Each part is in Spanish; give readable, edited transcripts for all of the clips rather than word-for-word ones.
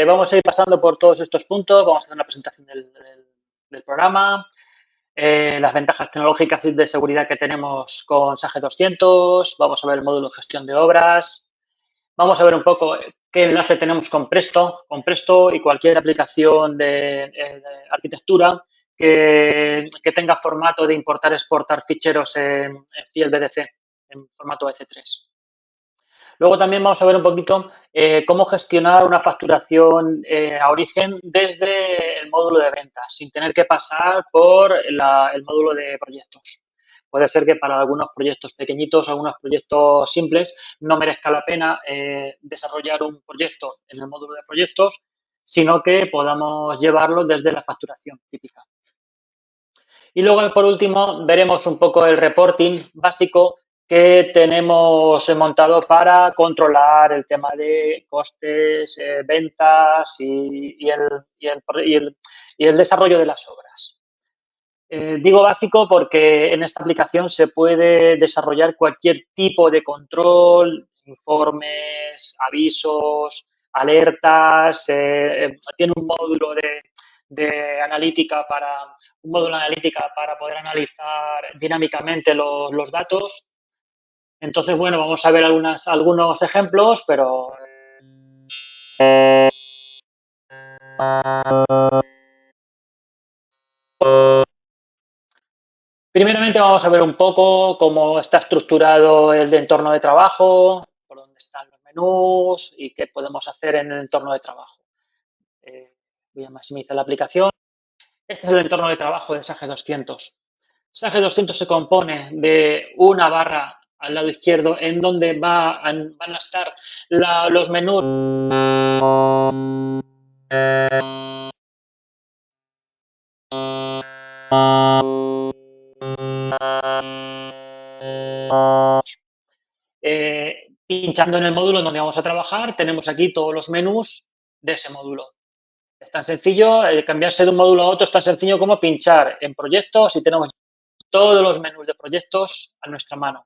vamos a ir pasando por todos estos puntos, vamos a hacer una presentación del programa, las ventajas tecnológicas y de seguridad que tenemos con SAGE 200, vamos a ver el módulo de gestión de obras, vamos a ver un poco qué enlace tenemos con Presto y cualquier aplicación de arquitectura que tenga formato de importar-exportar ficheros en FIL BDC, en formato EC3. Luego también vamos a ver un poquito cómo gestionar una facturación a origen desde el módulo de ventas, sin tener que pasar por el módulo de proyectos. Puede ser que para algunos proyectos pequeñitos, algunos proyectos simples, no merezca la pena desarrollar un proyecto en el módulo de proyectos, sino que podamos llevarlo desde la facturación típica. Y luego, por último, veremos un poco el reporting básico que tenemos montado para controlar el tema de costes, ventas y el desarrollo de las obras. Digo básico porque en esta aplicación se puede desarrollar cualquier tipo de control, informes, avisos, alertas, tiene de analítica un módulo analítica para poder analizar dinámicamente los datos. Entonces, bueno, vamos a ver algunos ejemplos, pero primeramente vamos a ver un poco cómo está estructurado el entorno de trabajo, por dónde están los menús y qué podemos hacer en el entorno de trabajo. Voy a maximizar la aplicación. Este es el entorno de trabajo de SAGE 200. SAGE 200 se compone de una barra al lado izquierdo en donde van a estar los menús. Pinchando en el módulo en donde vamos a trabajar, tenemos aquí todos los menús de ese módulo. Es tan sencillo, cambiarse de un módulo a otro es tan sencillo como pinchar en proyectos y tenemos todos los menús de proyectos a nuestra mano.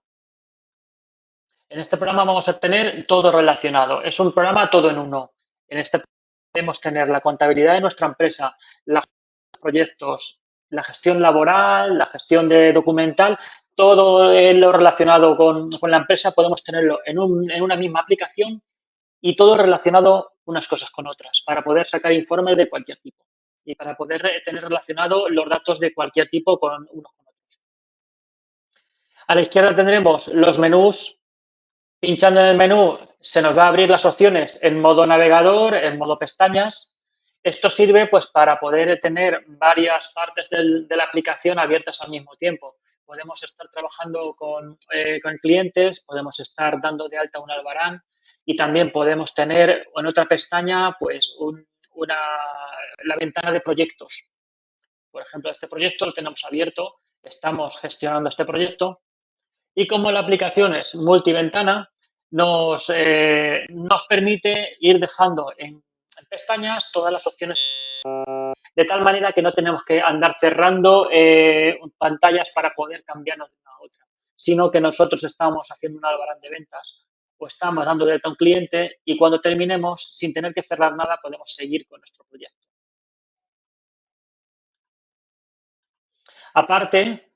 En este programa vamos a tener todo relacionado. Es un programa todo en uno. En este podemos tener la contabilidad de nuestra empresa, los proyectos, la gestión laboral, la gestión de documental, todo lo relacionado con la empresa podemos tenerlo en una misma aplicación y todo relacionado unas cosas con otras para poder sacar informes de cualquier tipo y para poder tener relacionado los datos de cualquier tipo con unos con otros. A la izquierda tendremos los menús. Pinchando en el menú se nos va a abrir las opciones en modo navegador, en modo pestañas. Esto sirve pues para poder tener varias partes de la aplicación abiertas al mismo tiempo. Podemos estar trabajando con clientes, podemos estar dando de alta un albarán y también podemos tener en otra pestaña pues la ventana de proyectos. Por ejemplo, este proyecto lo tenemos abierto, estamos gestionando este proyecto. Y como la aplicación es multiventana, nos permite ir dejando en pestañas todas las opciones de tal manera que no tenemos que andar cerrando pantallas para poder cambiarnos de una a otra, sino que nosotros estamos haciendo un albarán de ventas o estamos dando de alta a un cliente y cuando terminemos, sin tener que cerrar nada, podemos seguir con nuestro proyecto. Aparte,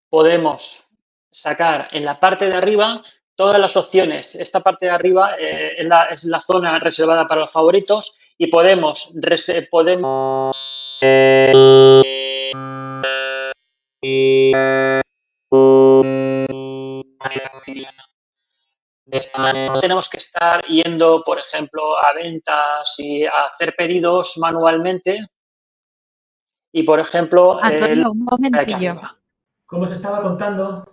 podemos sacar en la parte de arriba todas las opciones. Esta parte de arriba es la zona reservada para los favoritos y podemos de esta manera no tenemos que estar yendo, por ejemplo, a ventas y a hacer pedidos manualmente y, por ejemplo, Antonio, un momentillo. Como os estaba contando,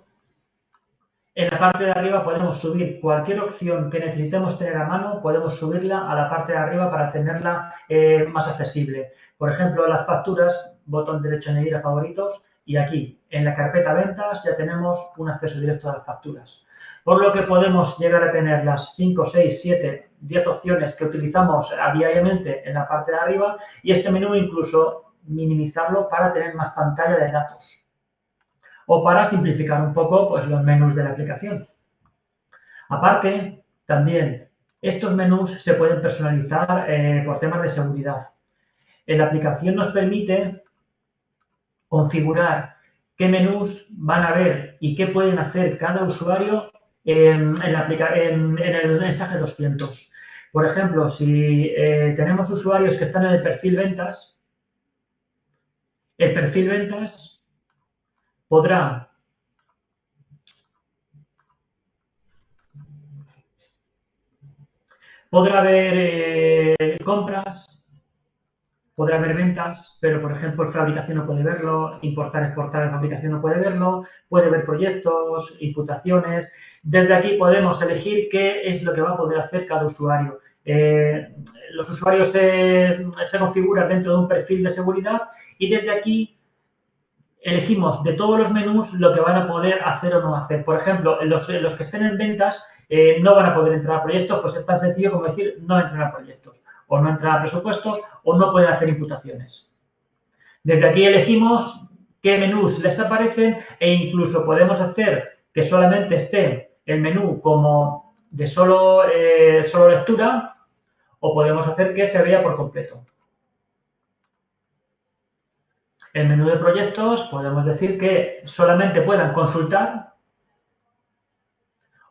en la parte de arriba podemos subir cualquier opción que necesitemos tener a mano, podemos subirla a la parte de arriba para tenerla más accesible. Por ejemplo, las facturas, botón derecho añadir a favoritos y aquí en la carpeta ventas ya tenemos un acceso directo a las facturas. Por lo que podemos llegar a tener las 5, 6, 7, 10 opciones que utilizamos diariamente en la parte de arriba y este menú incluso minimizarlo para tener más pantalla de datos o para simplificar un poco pues, los menús de la aplicación. Aparte, también Estos menús se pueden personalizar por temas de seguridad. La aplicación nos permite configurar qué menús van a ver y qué pueden hacer cada usuario en el mensaje 200. Por ejemplo, si tenemos usuarios que están en el perfil ventas podrá ver compras, podrá haber ventas, pero por ejemplo fabricación no puede verlo, importar, exportar, fabricación no puede verlo, puede ver proyectos, imputaciones. Desde aquí podemos elegir qué es lo que va a poder hacer cada usuario. Los usuarios se configuran dentro de un perfil de seguridad y desde aquí elegimos de todos los menús lo que van a poder hacer o no hacer. Por ejemplo, los que estén en ventas no van a poder entrar a proyectos, pues es tan sencillo como decir no entrar a proyectos, o no entrar a presupuestos, o no pueden hacer imputaciones. Desde aquí elegimos qué menús les aparecen e incluso podemos hacer que solamente esté el menú como de solo lectura o podemos hacer que se vea por completo. El menú de proyectos podemos decir que solamente puedan consultar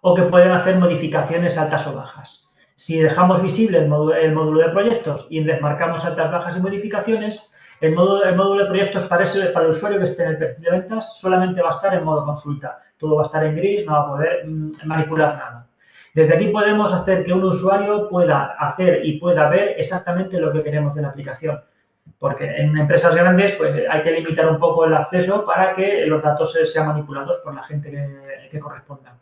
o que pueden hacer modificaciones altas o bajas. Si dejamos visible el módulo de proyectos y desmarcamos altas, bajas y modificaciones, el módulo de proyectos para el usuario que esté en el perfil de ventas solamente va a estar en modo consulta. Todo va a estar en gris, no va a poder manipular nada. Desde aquí podemos hacer que un usuario pueda hacer y pueda ver exactamente lo que queremos de la aplicación. Porque en empresas grandes pues, hay que limitar un poco el acceso para que los datos sean manipulados por la gente que corresponda.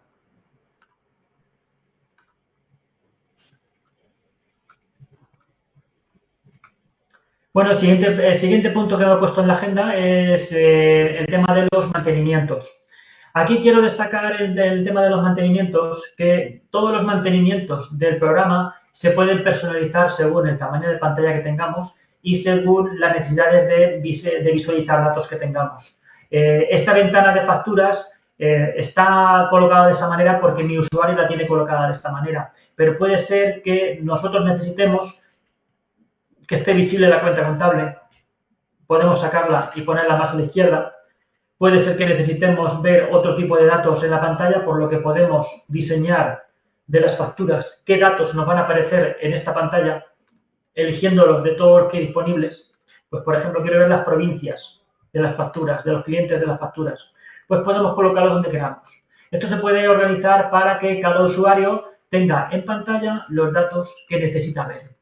Bueno, el siguiente punto que me he puesto en la agenda es el tema de los mantenimientos. Aquí quiero destacar el tema de los mantenimientos, que todos los mantenimientos del programa se pueden personalizar según el tamaño de pantalla que tengamos y según las necesidades de visualizar datos que tengamos. Esta ventana de facturas está colocada de esa manera porque mi usuario la tiene colocada de esta manera, pero puede ser que nosotros necesitemos que esté visible la cuenta contable. Podemos sacarla y ponerla más a la izquierda. Puede ser que necesitemos ver otro tipo de datos en la pantalla, por lo que podemos diseñar de las facturas qué datos nos van a aparecer en esta pantalla, eligiéndolos de todos los que hay disponibles. Pues, por ejemplo, quiero ver las provincias de las facturas, de los clientes de las facturas. Pues podemos colocarlos donde queramos. Esto se puede organizar para que cada usuario tenga en pantalla los datos que necesita ver.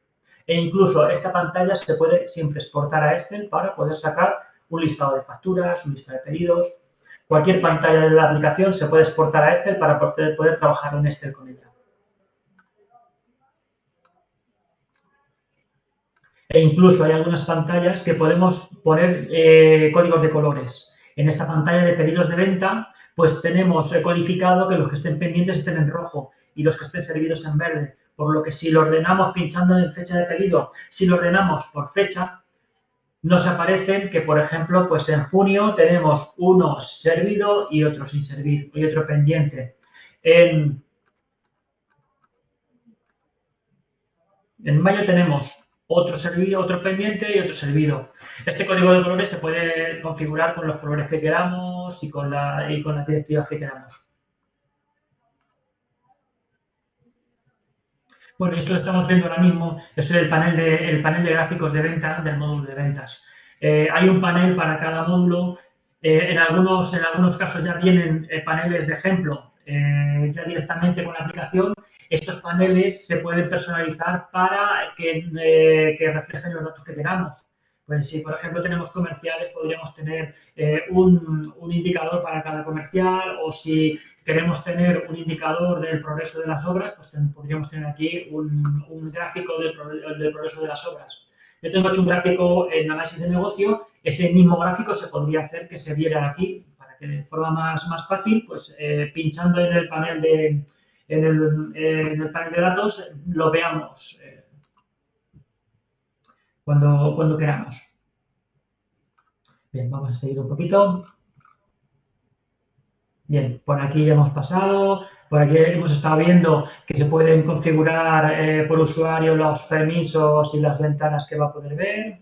E incluso esta pantalla se puede siempre exportar a Excel para poder sacar un listado de facturas, un listado de pedidos. Cualquier pantalla de la aplicación se puede exportar a Excel para poder trabajar en Excel con ella. E incluso hay algunas pantallas que podemos poner códigos de colores. En esta pantalla de pedidos de venta, pues tenemos codificado que los que estén pendientes estén en rojo y los que estén servidos en verde. Por lo que si lo ordenamos pinchando en fecha de pedido, si lo ordenamos por fecha, nos aparecen que, por ejemplo, pues en junio tenemos uno servido y otro sin servir, y otro pendiente. En mayo tenemos otro servido, otro pendiente y otro servido. Este código de colores se puede configurar con los colores que queramos y con las directivas que queramos. Bueno, esto lo estamos viendo ahora mismo, es el panel de gráficos de venta del módulo de ventas. Hay un panel para cada módulo. En algunos casos ya vienen paneles de ejemplo ya directamente con la aplicación. Estos paneles se pueden personalizar para que reflejen los datos que queramos. Pues si, por ejemplo, tenemos comerciales, podríamos tener un indicador para cada comercial, o si queremos tener un indicador del progreso de las obras, pues podríamos tener aquí un gráfico del progreso de las obras. Yo tengo hecho un gráfico en análisis de negocio, ese mismo gráfico se podría hacer que se viera aquí, para que de forma más fácil, pues pinchando en el panel en el panel de datos, lo veamos cuando queramos. Bien, vamos a seguir un poquito. Bien, por aquí ya hemos pasado. Por aquí hemos estado viendo que se pueden configurar por usuario los permisos y las ventanas que va a poder ver.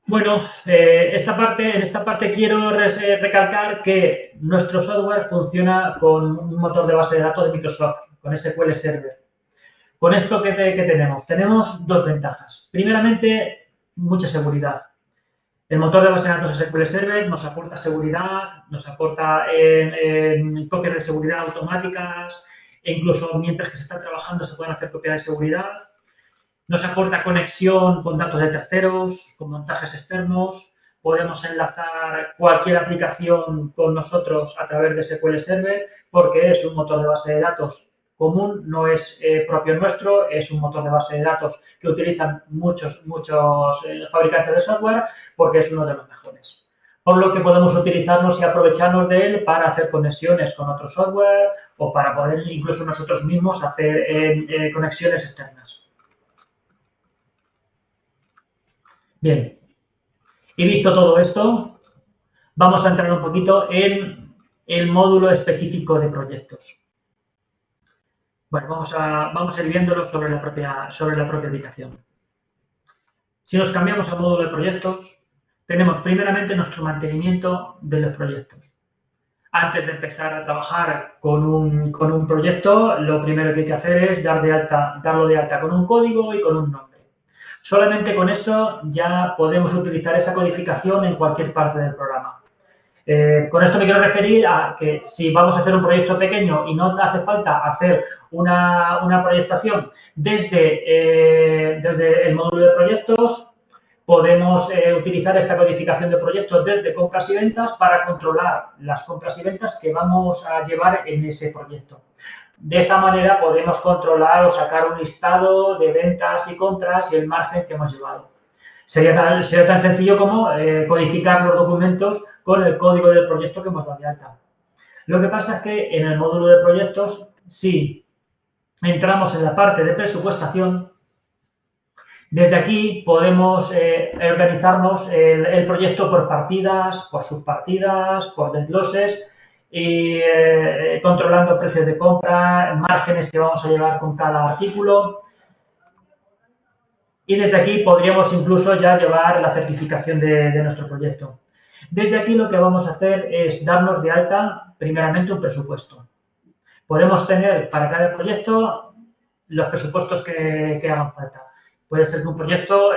Bueno, en esta parte quiero recalcar que nuestro software funciona con un motor de base de datos de Microsoft, con SQL Server. Con esto, ¿qué tenemos? Tenemos dos ventajas. Primeramente, mucha seguridad. El motor de base de datos SQL Server nos aporta seguridad, nos aporta copias de seguridad automáticas, e incluso mientras que se está trabajando se pueden hacer copias de seguridad. Nos aporta conexión con datos de terceros, con montajes externos. Podemos enlazar cualquier aplicación con nosotros a través de SQL Server porque es un motor de base de datos común, no es propio nuestro, es un motor de base de datos que utilizan muchos fabricantes de software porque es uno de los mejores. Por lo que podemos utilizarnos y aprovecharnos de él para hacer conexiones con otro software o para poder incluso nosotros mismos hacer conexiones externas. Bien, y visto todo esto, vamos a entrar un poquito en el módulo específico de proyectos. Bueno, vamos a ir viéndolo sobre la propia aplicación. Si nos cambiamos al módulo de proyectos, tenemos primeramente nuestro mantenimiento de los proyectos. Antes de empezar a trabajar con un proyecto, lo primero que hay que hacer es darlo de alta con un código y con un nombre. Solamente con eso ya podemos utilizar esa codificación en cualquier parte del programa. Con esto me quiero referir a que si vamos a hacer un proyecto pequeño y no hace falta hacer una proyectación desde el módulo de proyectos, podemos utilizar esta codificación de proyectos desde compras y ventas para controlar las compras y ventas que vamos a llevar en ese proyecto. De esa manera podemos controlar o sacar un listado de ventas y compras y el margen que hemos llevado. Sería tan sencillo como codificar los documentos con el código del proyecto que hemos dado de alta. Lo que pasa es que en el módulo de proyectos, si entramos en la parte de presupuestación, desde aquí podemos organizarnos el proyecto por partidas, por subpartidas, por desgloses y controlando precios de compra, márgenes que vamos a llevar con cada artículo. Y desde aquí podríamos incluso ya llevar la certificación de nuestro proyecto. Desde aquí lo que vamos a hacer es darnos de alta primeramente un presupuesto. Podemos tener para cada proyecto los presupuestos que hagan falta. Puede ser que un proyecto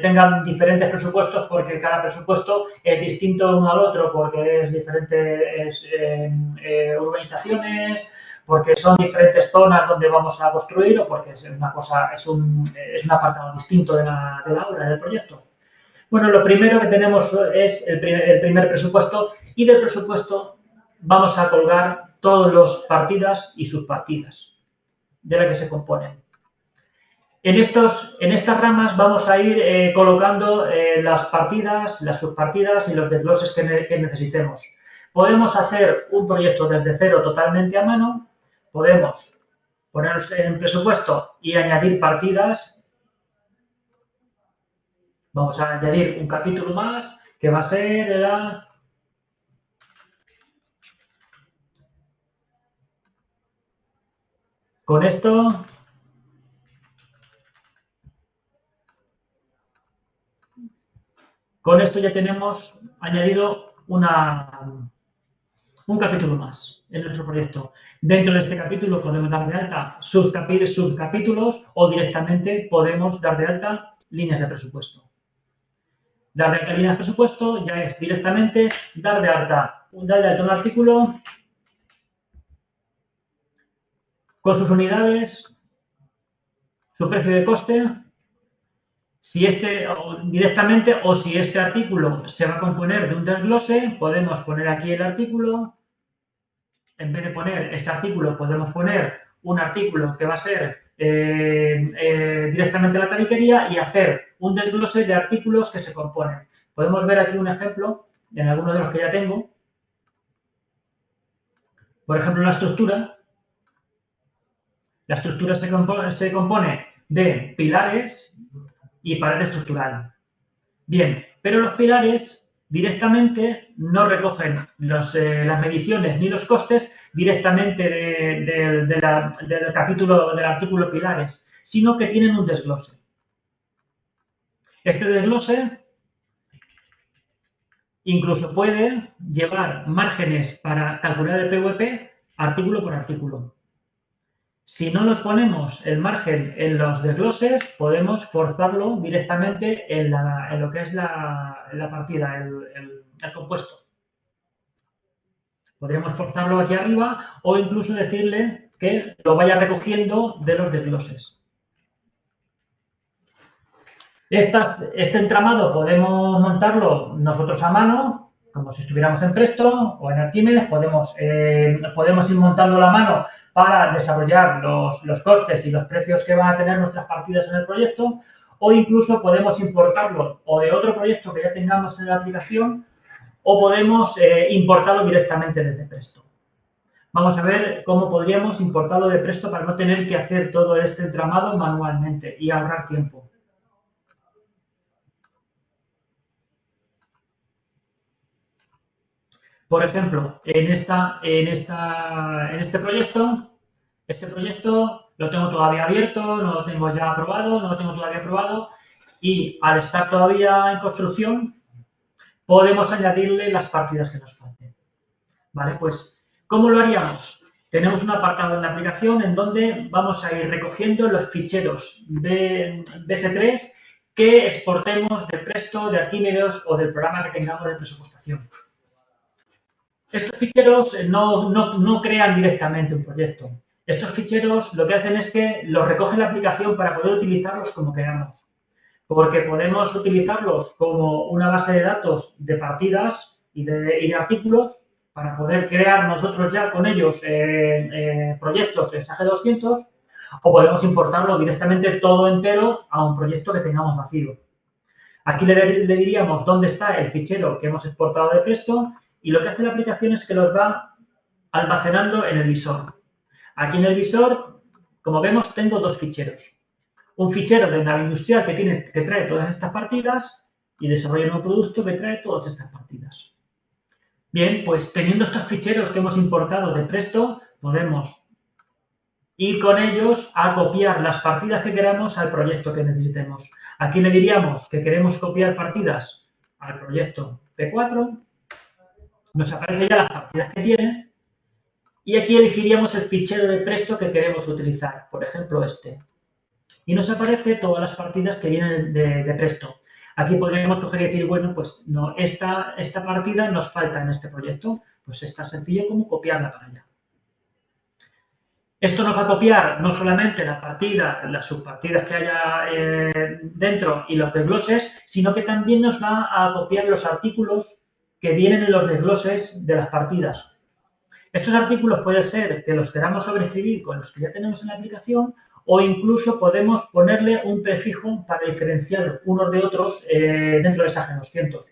tenga diferentes presupuestos porque cada presupuesto es distinto uno al otro, porque es diferentes urbanizaciones, porque son diferentes zonas donde vamos a construir o porque es un apartado distinto de la obra, del proyecto. Bueno, lo primero que tenemos es el primer presupuesto y del presupuesto vamos a colgar todas las partidas y subpartidas de las que se componen. En estas ramas vamos a ir colocando las partidas, las subpartidas y los desgloses que necesitemos. Podemos hacer un proyecto desde cero totalmente a mano, podemos ponernos en presupuesto y añadir partidas. Vamos a añadir un capítulo más que va a ser con esto. Con esto ya tenemos añadido un capítulo más en nuestro proyecto. Dentro de este capítulo podemos dar de alta subcapítulos o directamente podemos dar de alta líneas de presupuesto. Dar de alta líneas de presupuesto ya es directamente dar de alta un artículo con sus unidades, su precio de coste, si directamente o si este artículo se va a componer de un desglose, podemos poner aquí el artículo. En vez de poner este artículo, podemos poner un artículo que va a ser directamente la tabiquería y hacer un desglose de artículos que se componen. Podemos ver aquí un ejemplo en alguno de los que ya tengo. Por ejemplo, la estructura. La estructura se compone de pilares y pared estructural. Bien, pero los pilares directamente no recogen las mediciones ni los costes directamente del capítulo, del artículo pilares, sino que tienen un desglose. Este desglose incluso puede llevar márgenes para calcular el PVP artículo por artículo. Si no nos ponemos el margen en los desgloses, podemos forzarlo directamente en lo que es la partida, el compuesto. Podríamos forzarlo aquí arriba o incluso decirle que lo vaya recogiendo de los desgloses. Este entramado podemos montarlo nosotros a mano, como si estuviéramos en Presto o en Archimedes. Podemos ir montándolo a mano para desarrollar los costes y los precios que van a tener nuestras partidas en el proyecto, o incluso podemos importarlo o de otro proyecto que ya tengamos en la aplicación, o podemos importarlo directamente desde Presto. Vamos a ver cómo podríamos importarlo de Presto para no tener que hacer todo este entramado manualmente y ahorrar tiempo. Por ejemplo, en este proyecto lo tengo todavía abierto, no lo tengo ya aprobado, no lo tengo todavía aprobado, y al estar todavía en construcción, podemos añadirle las partidas que nos falten. ¿Vale? Pues, ¿cómo lo haríamos? Tenemos un apartado en la aplicación en donde vamos a ir recogiendo los ficheros de BC3 que exportemos de Presto, de Archimedes o del programa que tengamos de presupuestación. Estos ficheros no crean directamente un proyecto. Estos ficheros lo que hacen es que los recoge la aplicación para poder utilizarlos como queramos. Porque podemos utilizarlos como una base de datos de partidas y de artículos para poder crear nosotros ya con ellos proyectos en SAGE 200, o podemos importarlo directamente todo entero a un proyecto que tengamos vacío. Aquí le diríamos dónde está el fichero que hemos exportado de Presto, y lo que hace la aplicación es que los va almacenando en el visor. Aquí en el visor, como vemos, tengo dos ficheros. Un fichero de nave industrial que trae todas estas partidas y desarrollo un nuevo producto que trae todas estas partidas. Bien, pues teniendo estos ficheros que hemos importado de Presto, podemos ir con ellos a copiar las partidas que queramos al proyecto que necesitemos. Aquí le diríamos que queremos copiar partidas al proyecto P4. Nos aparecen ya las partidas que tiene y aquí elegiríamos el fichero de Presto que queremos utilizar, por ejemplo este. Y nos aparece todas las partidas que vienen de Presto. Aquí podríamos coger y decir, bueno, pues no, esta partida nos falta en este proyecto. Pues es tan sencillo como copiarla para allá. Esto nos va a copiar no solamente la partida, las subpartidas que haya dentro y los desgloses, sino que también nos va a copiar los artículos que vienen en los desgloses de las partidas. Estos artículos puede ser que los queramos sobreescribir con los que ya tenemos en la aplicación, o incluso podemos ponerle un prefijo para diferenciar unos de otros dentro de SAGE 200.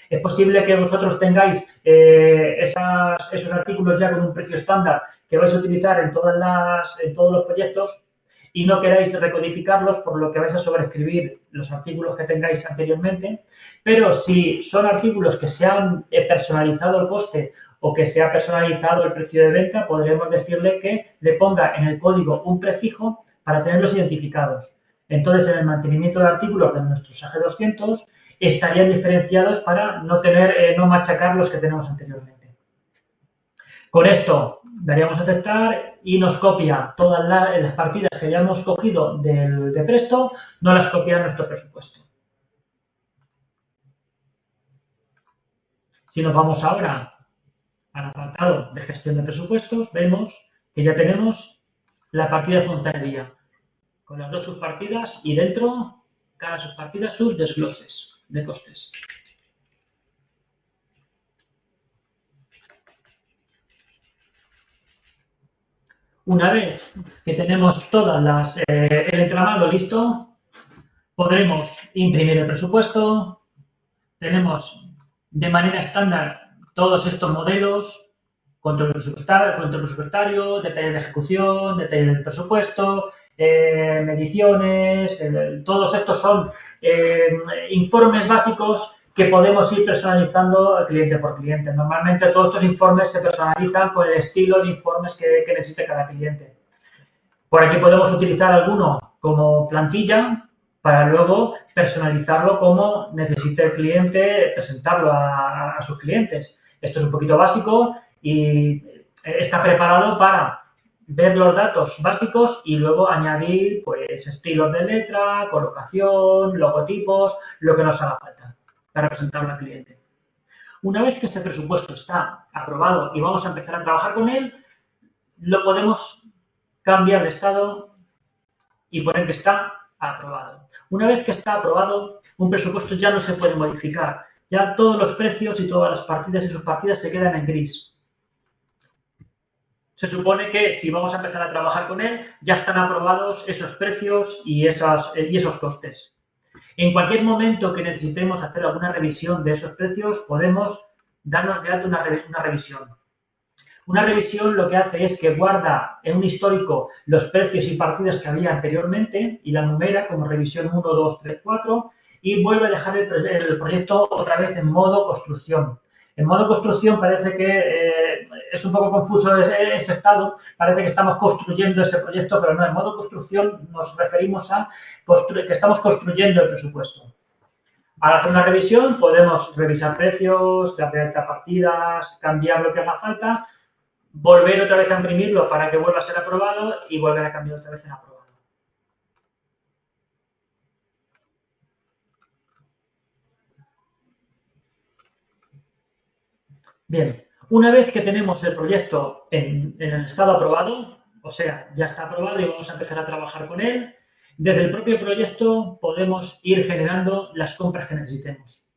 Es posible que vosotros tengáis esos artículos ya con un precio estándar que vais a utilizar en todos los proyectos y no queráis recodificarlos, por lo que vais a sobreescribir los artículos que tengáis anteriormente. Pero si son artículos que se han personalizado el coste o que se ha personalizado el precio de venta, podremos decirle que le ponga en el código un prefijo para tenerlos identificados. Entonces, en el mantenimiento de artículos de nuestro SAGE 200 estarían diferenciados para no machacar los que tenemos anteriormente. Con esto daríamos a aceptar y nos copia todas las partidas que hayamos cogido de Presto, no las copia en nuestro presupuesto. Si nos vamos ahora al apartado de gestión de presupuestos, vemos que ya tenemos la partida de fontanería con las dos subpartidas y dentro cada subpartida sus desgloses de costes. Una vez que tenemos el entramado listo, podremos imprimir el presupuesto. Tenemos de manera estándar todos estos modelos: control presupuestario, detalle de ejecución, detalle del presupuesto, mediciones. Todos estos son informes básicos que podemos ir personalizando cliente por cliente. Normalmente todos estos informes se personalizan con el estilo de informes que necesite cada cliente. Por aquí podemos utilizar alguno como plantilla para luego personalizarlo como necesite el cliente, presentarlo a sus clientes. Esto es un poquito básico y está preparado para ver los datos básicos y luego añadir pues estilos de letra, colocación, logotipos, lo que nos haga falta para presentarlo al cliente. Una vez que este presupuesto está aprobado y vamos a empezar a trabajar con él, lo podemos cambiar de estado y poner que está aprobado. Una vez que está aprobado, un presupuesto ya no se puede modificar. Ya todos los precios y todas las partidas y subpartidas se quedan en gris. Se supone que si vamos a empezar a trabajar con él, ya están aprobados esos precios y esos costes. En cualquier momento que necesitemos hacer alguna revisión de esos precios, podemos darnos de alta una revisión. Una revisión lo que hace es que guarda en un histórico los precios y partidas que había anteriormente y la numera como revisión 1, 2, 3, 4 y vuelve a dejar el proyecto otra vez en modo construcción. En modo construcción parece que es un poco confuso ese estado, parece que estamos construyendo ese proyecto, pero no, en modo construcción nos referimos a que estamos construyendo el presupuesto. Al hacer una revisión podemos revisar precios, dar de alta partidas, cambiar lo que haga falta, volver otra vez a imprimirlo para que vuelva a ser aprobado y volver a cambiar otra vez en aprobado. Bien, una vez que tenemos el proyecto en el estado aprobado, o sea, ya está aprobado y vamos a empezar a trabajar con él, desde el propio proyecto podemos ir generando las compras que necesitemos.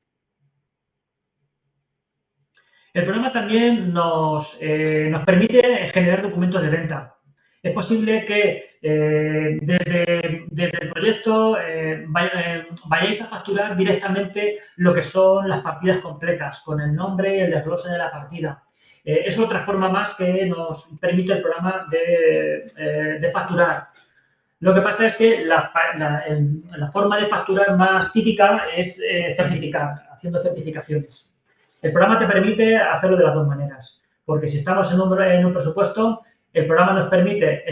El programa también nos permite generar documentos de venta. Es posible que desde el proyecto vayáis a facturar directamente lo que son las partidas completas, con el nombre y el desglose de la partida. Es otra forma más que nos permite el programa de facturar. Lo que pasa es que la forma de facturar más típica es certificar, haciendo certificaciones. El programa te permite hacerlo de las dos maneras, porque si estamos en un presupuesto, el programa nos permite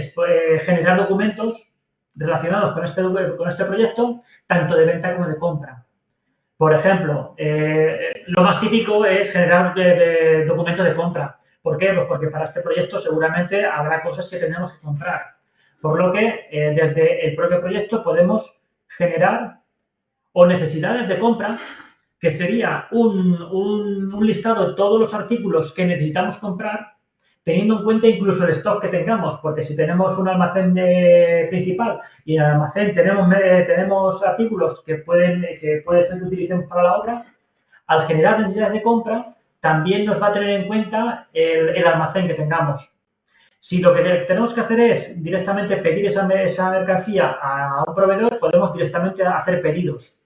generar documentos relacionados con este proyecto, tanto de venta como de compra. Por ejemplo, lo más típico es generar documentos de compra. ¿Por qué? Pues porque para este proyecto seguramente habrá cosas que tenemos que comprar. Por lo que desde el propio proyecto podemos generar o necesidades de compra, que sería un listado de todos los artículos que necesitamos comprar, teniendo en cuenta incluso el stock que tengamos, porque si tenemos un almacén principal y en el almacén tenemos artículos que puede ser que utilicemos para la obra, al generar necesidades de compra, también nos va a tener en cuenta el almacén que tengamos. Si lo que tenemos que hacer es directamente pedir esa mercancía a un proveedor, podemos directamente hacer pedidos.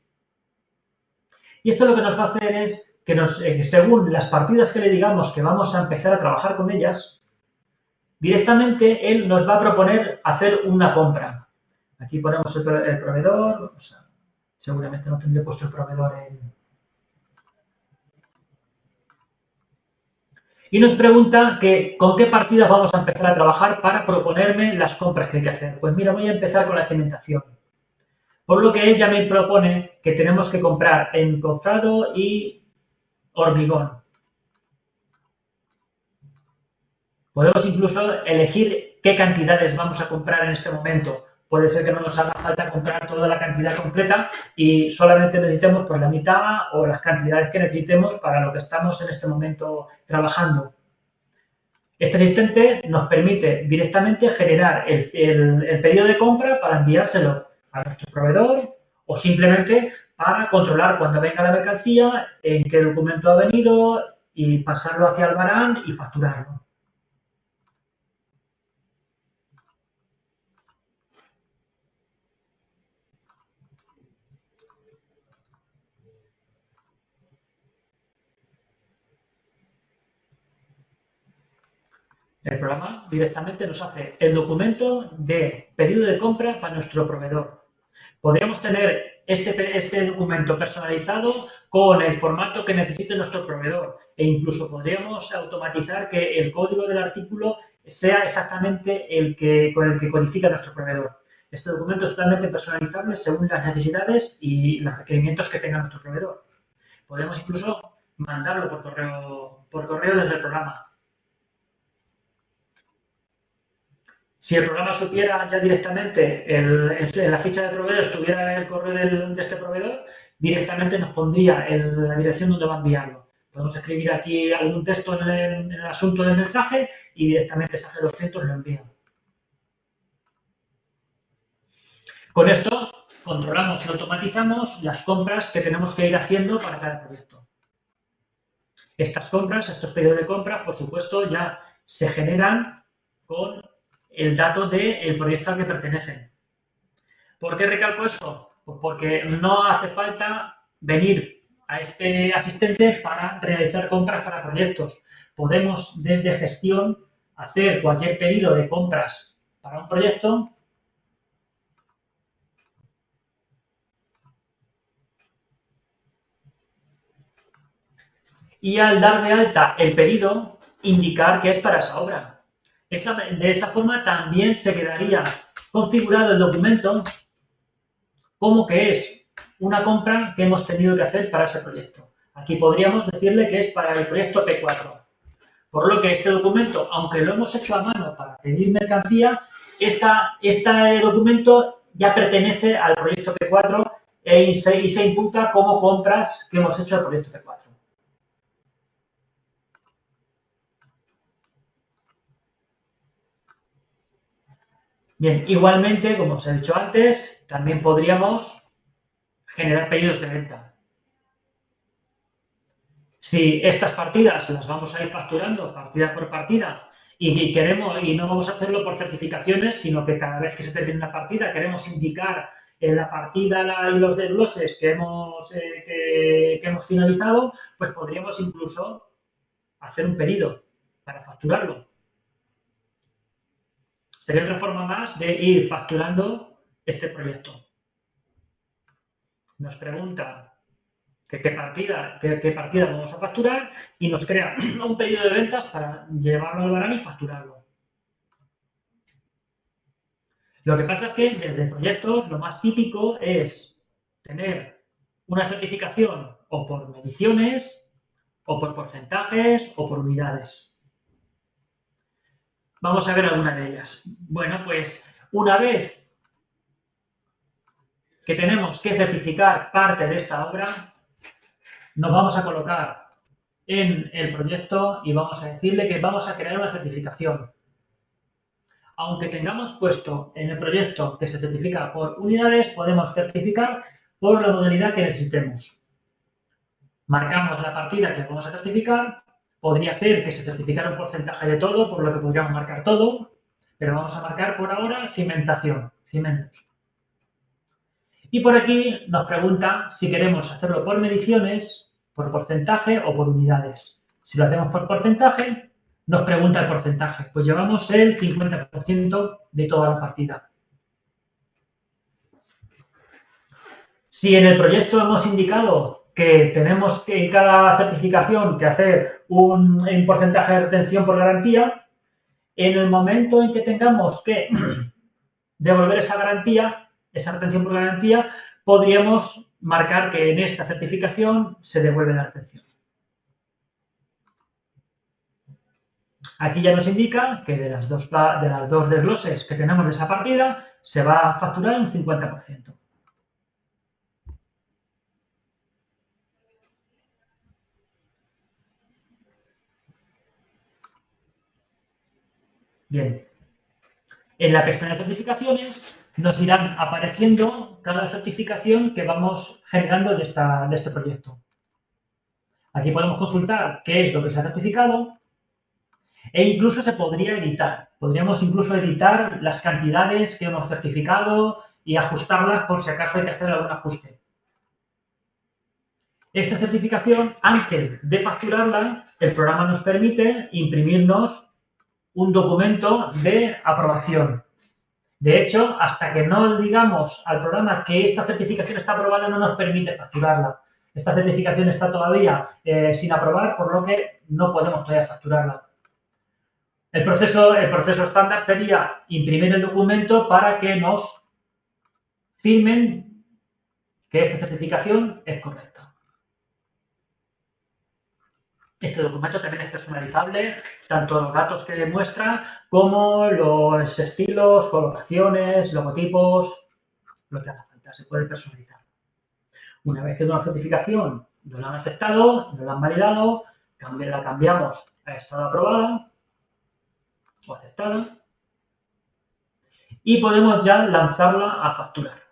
Y esto lo que nos va a hacer es que según las partidas que le digamos que vamos a empezar a trabajar con ellas, directamente él nos va a proponer hacer una compra. Aquí ponemos el proveedor, o sea, seguramente no tendré puesto el proveedor en... Y nos pregunta con qué partidas vamos a empezar a trabajar para proponerme las compras que hay que hacer. Pues mira, voy a empezar con la cimentación. Por lo que ella me propone que tenemos que comprar encofrado y hormigón. Podemos incluso elegir qué cantidades vamos a comprar en este momento. Puede ser que no nos haga falta comprar toda la cantidad completa y solamente necesitemos por la mitad o las cantidades que necesitemos para lo que estamos en este momento trabajando. Este asistente nos permite directamente generar el pedido de compra para enviárselo a nuestro proveedor o simplemente para controlar cuando venga la mercancía, en qué documento ha venido y pasarlo hacia Albarán y facturarlo. El programa directamente nos hace el documento de pedido de compra para nuestro proveedor. Podríamos tener este documento personalizado con el formato que necesite nuestro proveedor. E incluso podríamos automatizar que el código del artículo sea exactamente con el que codifica nuestro proveedor. Este documento es totalmente personalizable según las necesidades y los requerimientos que tenga nuestro proveedor. Podemos incluso mandarlo por correo desde el programa. Si el programa supiera ya directamente, en la ficha de proveedor estuviera el correo de este proveedor, directamente nos pondría la dirección donde va a enviarlo. Podemos escribir aquí algún texto en el asunto del mensaje y directamente esa G200 lo envía. Con esto controlamos y automatizamos las compras que tenemos que ir haciendo para cada proyecto. Estas compras, estos pedidos de compras, por supuesto, ya se generan con el dato del proyecto al que pertenecen. ¿Por qué recalco esto? Pues porque no hace falta venir a este asistente para realizar compras para proyectos. Podemos, desde gestión, hacer cualquier pedido de compras para un proyecto y al dar de alta el pedido, indicar que es para esa obra. De esa forma también se quedaría configurado el documento como que es una compra que hemos tenido que hacer para ese proyecto. Aquí podríamos decirle que es para el proyecto P4. Por lo que este documento, aunque lo hemos hecho a mano para pedir mercancía, este documento ya pertenece al proyecto P4 y se imputa como compras que hemos hecho al proyecto P4. Bien, igualmente, como os he dicho antes, también podríamos generar pedidos de venta. Si estas partidas las vamos a ir facturando partida por partida y no vamos a hacerlo por certificaciones, sino que cada vez que se termine una partida queremos indicar en la partida y los desgloses que hemos finalizado, pues podríamos incluso hacer un pedido para facturarlo. Sería otra forma más de ir facturando este proyecto. Nos pregunta qué partida vamos a facturar y nos crea un pedido de ventas para llevarlo al Barán y facturarlo. Lo que pasa es que desde proyectos lo más típico es tener una certificación o por mediciones, o por porcentajes, o por unidades. Vamos a ver alguna de ellas. Bueno, pues una vez que tenemos que certificar parte de esta obra, nos vamos a colocar en el proyecto y vamos a decirle que vamos a crear una certificación. Aunque tengamos puesto en el proyecto que se certifica por unidades, podemos certificar por la modalidad que necesitemos. Marcamos la partida que vamos a certificar. Podría ser que se certificara un porcentaje de todo, por lo que podríamos marcar todo, pero vamos a marcar por ahora cimentación, cimentos. Y por aquí nos pregunta si queremos hacerlo por mediciones, por porcentaje o por unidades. Si lo hacemos por porcentaje, nos pregunta el porcentaje. Pues llevamos el 50% de toda la partida. Si en el proyecto hemos indicado que tenemos que en cada certificación que hacer un porcentaje de retención por garantía, en el momento en que tengamos que devolver esa garantía, esa retención por garantía, podríamos marcar que en esta certificación se devuelve la retención. Aquí ya nos indica que de las dos desgloses que tenemos de esa partida se va a facturar un 50%. Bien. En la pestaña de certificaciones nos irán apareciendo cada certificación que vamos generando de este proyecto. Aquí podemos consultar qué es lo que se ha certificado e incluso se podría editar. Podríamos incluso editar las cantidades que hemos certificado y ajustarlas por si acaso hay que hacer algún ajuste. Esta certificación, antes de facturarla, el programa nos permite imprimirnos un documento de aprobación. De hecho, hasta que no digamos al programa que esta certificación está aprobada, no nos permite facturarla. Esta certificación está todavía sin aprobar, por lo que no podemos todavía facturarla. El proceso estándar sería imprimir el documento para que nos firmen que esta certificación es correcta. Este documento también es personalizable, tanto los datos que demuestra como los estilos, colocaciones, logotipos, lo que haga falta, se puede personalizar. Una vez que una certificación nos la han aceptado, nos la han validado, la cambiamos a estado aprobada o aceptada y podemos ya lanzarla a facturar.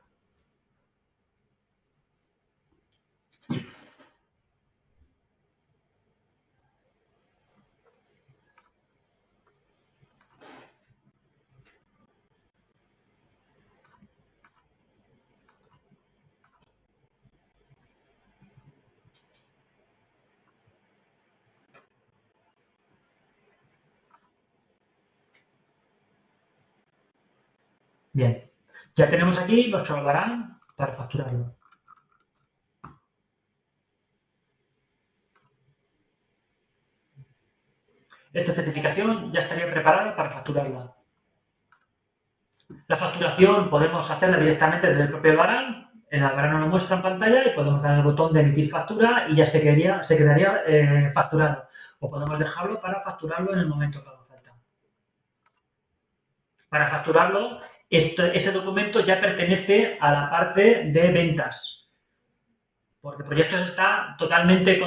Bien, ya tenemos aquí nuestro albarán para facturarlo. Esta certificación ya estaría preparada para facturarla. La facturación podemos hacerla directamente desde el propio albarán. El albarán nos lo muestra en pantalla y podemos dar el botón de emitir factura y ya se quedaría facturado. O podemos dejarlo para facturarlo en el momento que haga falta. Para facturarlo, ese documento ya pertenece a la parte de ventas, porque Proyectos está totalmente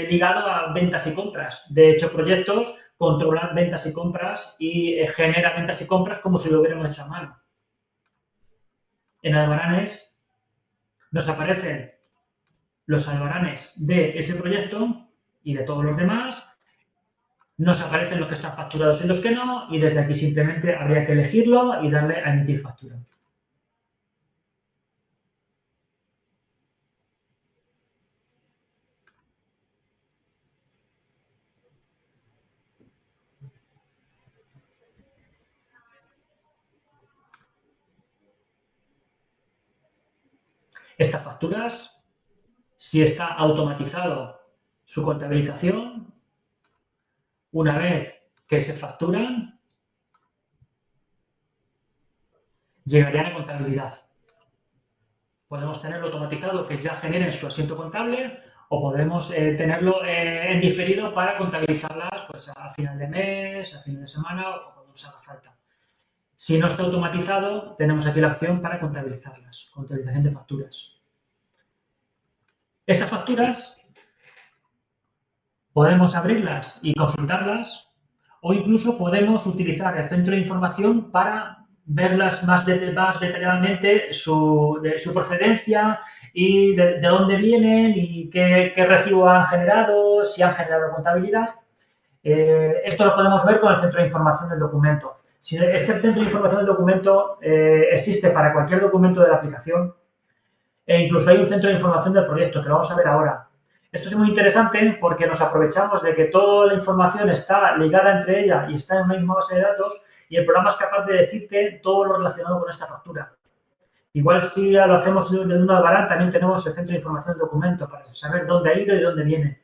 ligado a ventas y compras. De hecho, Proyectos controla ventas y compras y genera ventas y compras como si lo hubiéramos hecho a mano. En albaranes nos aparecen los albaranes de ese proyecto y de todos los demás. Nos aparecen los que están facturados y los que no, y desde aquí simplemente habría que elegirlo y darle a emitir factura. Estas facturas, si está automatizado su contabilización, una vez que se facturan, llegarían a contabilidad. Podemos tenerlo automatizado que ya genere su asiento contable o podemos tenerlo en diferido para contabilizarlas pues, a final de mes, a final de semana o cuando nos haga falta. Si no está automatizado, tenemos aquí la opción para contabilizarlas, contabilización de facturas. Estas facturas podemos abrirlas y consultarlas o incluso podemos utilizar el centro de información para verlas más detalladamente su procedencia y de dónde vienen y qué recibo han generado, si han generado contabilidad. Esto lo podemos ver con el centro de información del documento. Si este centro de información del documento existe para cualquier documento de la aplicación e incluso hay un centro de información del proyecto que lo vamos a ver ahora. Esto es muy interesante porque nos aprovechamos de que toda la información está ligada entre ella y está en una misma base de datos y el programa es capaz de decirte todo lo relacionado con esta factura. Igual si lo hacemos desde un albarán, también tenemos el centro de información del documento para saber dónde ha ido y dónde viene.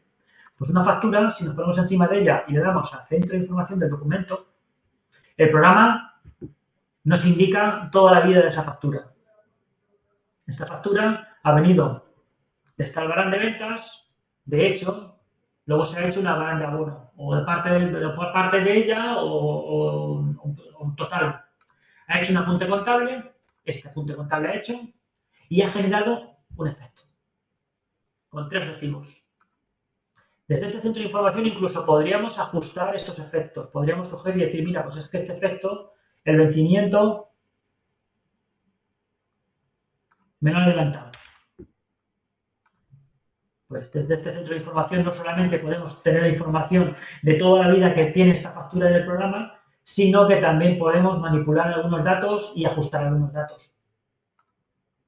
Pues una factura, si nos ponemos encima de ella y le damos al centro de información del documento, el programa nos indica toda la vida de esa factura. Esta factura ha venido de este albarán de ventas, de hecho, luego se ha hecho un albarán de abono, o de parte de ella o total. Ha hecho un apunte contable, este apunte contable ha hecho, y ha generado un efecto, con 3 recibos. Desde este centro de información incluso podríamos ajustar estos efectos. Podríamos coger y decir, mira, pues es que este efecto, el vencimiento, me lo han adelantado. Pues desde este centro de información no solamente podemos tener la información de toda la vida que tiene esta factura del programa, sino que también podemos manipular algunos datos y ajustar algunos datos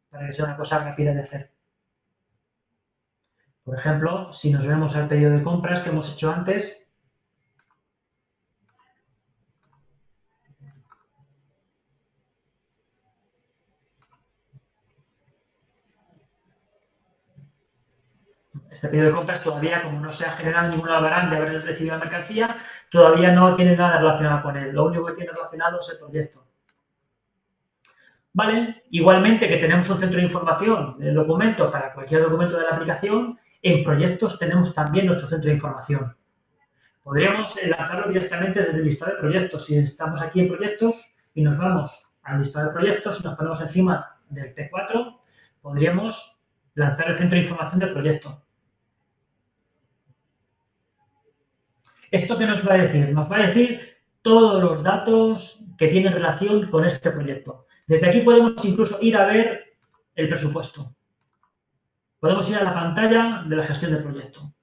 para que sea una cosa rápida de hacer. Por ejemplo, si nos vemos al pedido de compras que hemos hecho antes, este pedido de compras todavía, como no se ha generado ningún albarán de haber recibido la mercancía, todavía no tiene nada relacionado con él. Lo único que tiene relacionado es el proyecto. ¿Vale? Igualmente que tenemos un centro de información del documento para cualquier documento de la aplicación, en proyectos tenemos también nuestro centro de información. Podríamos lanzarlo directamente desde el listado de proyectos. Si estamos aquí en proyectos y nos vamos al listado de proyectos y nos ponemos encima del P4, podríamos lanzar el centro de información del proyecto. ¿Esto qué nos va a decir? Nos va a decir todos los datos que tienen relación con este proyecto. Desde aquí podemos incluso ir a ver el presupuesto. Podemos ir a la pantalla de la gestión del proyecto.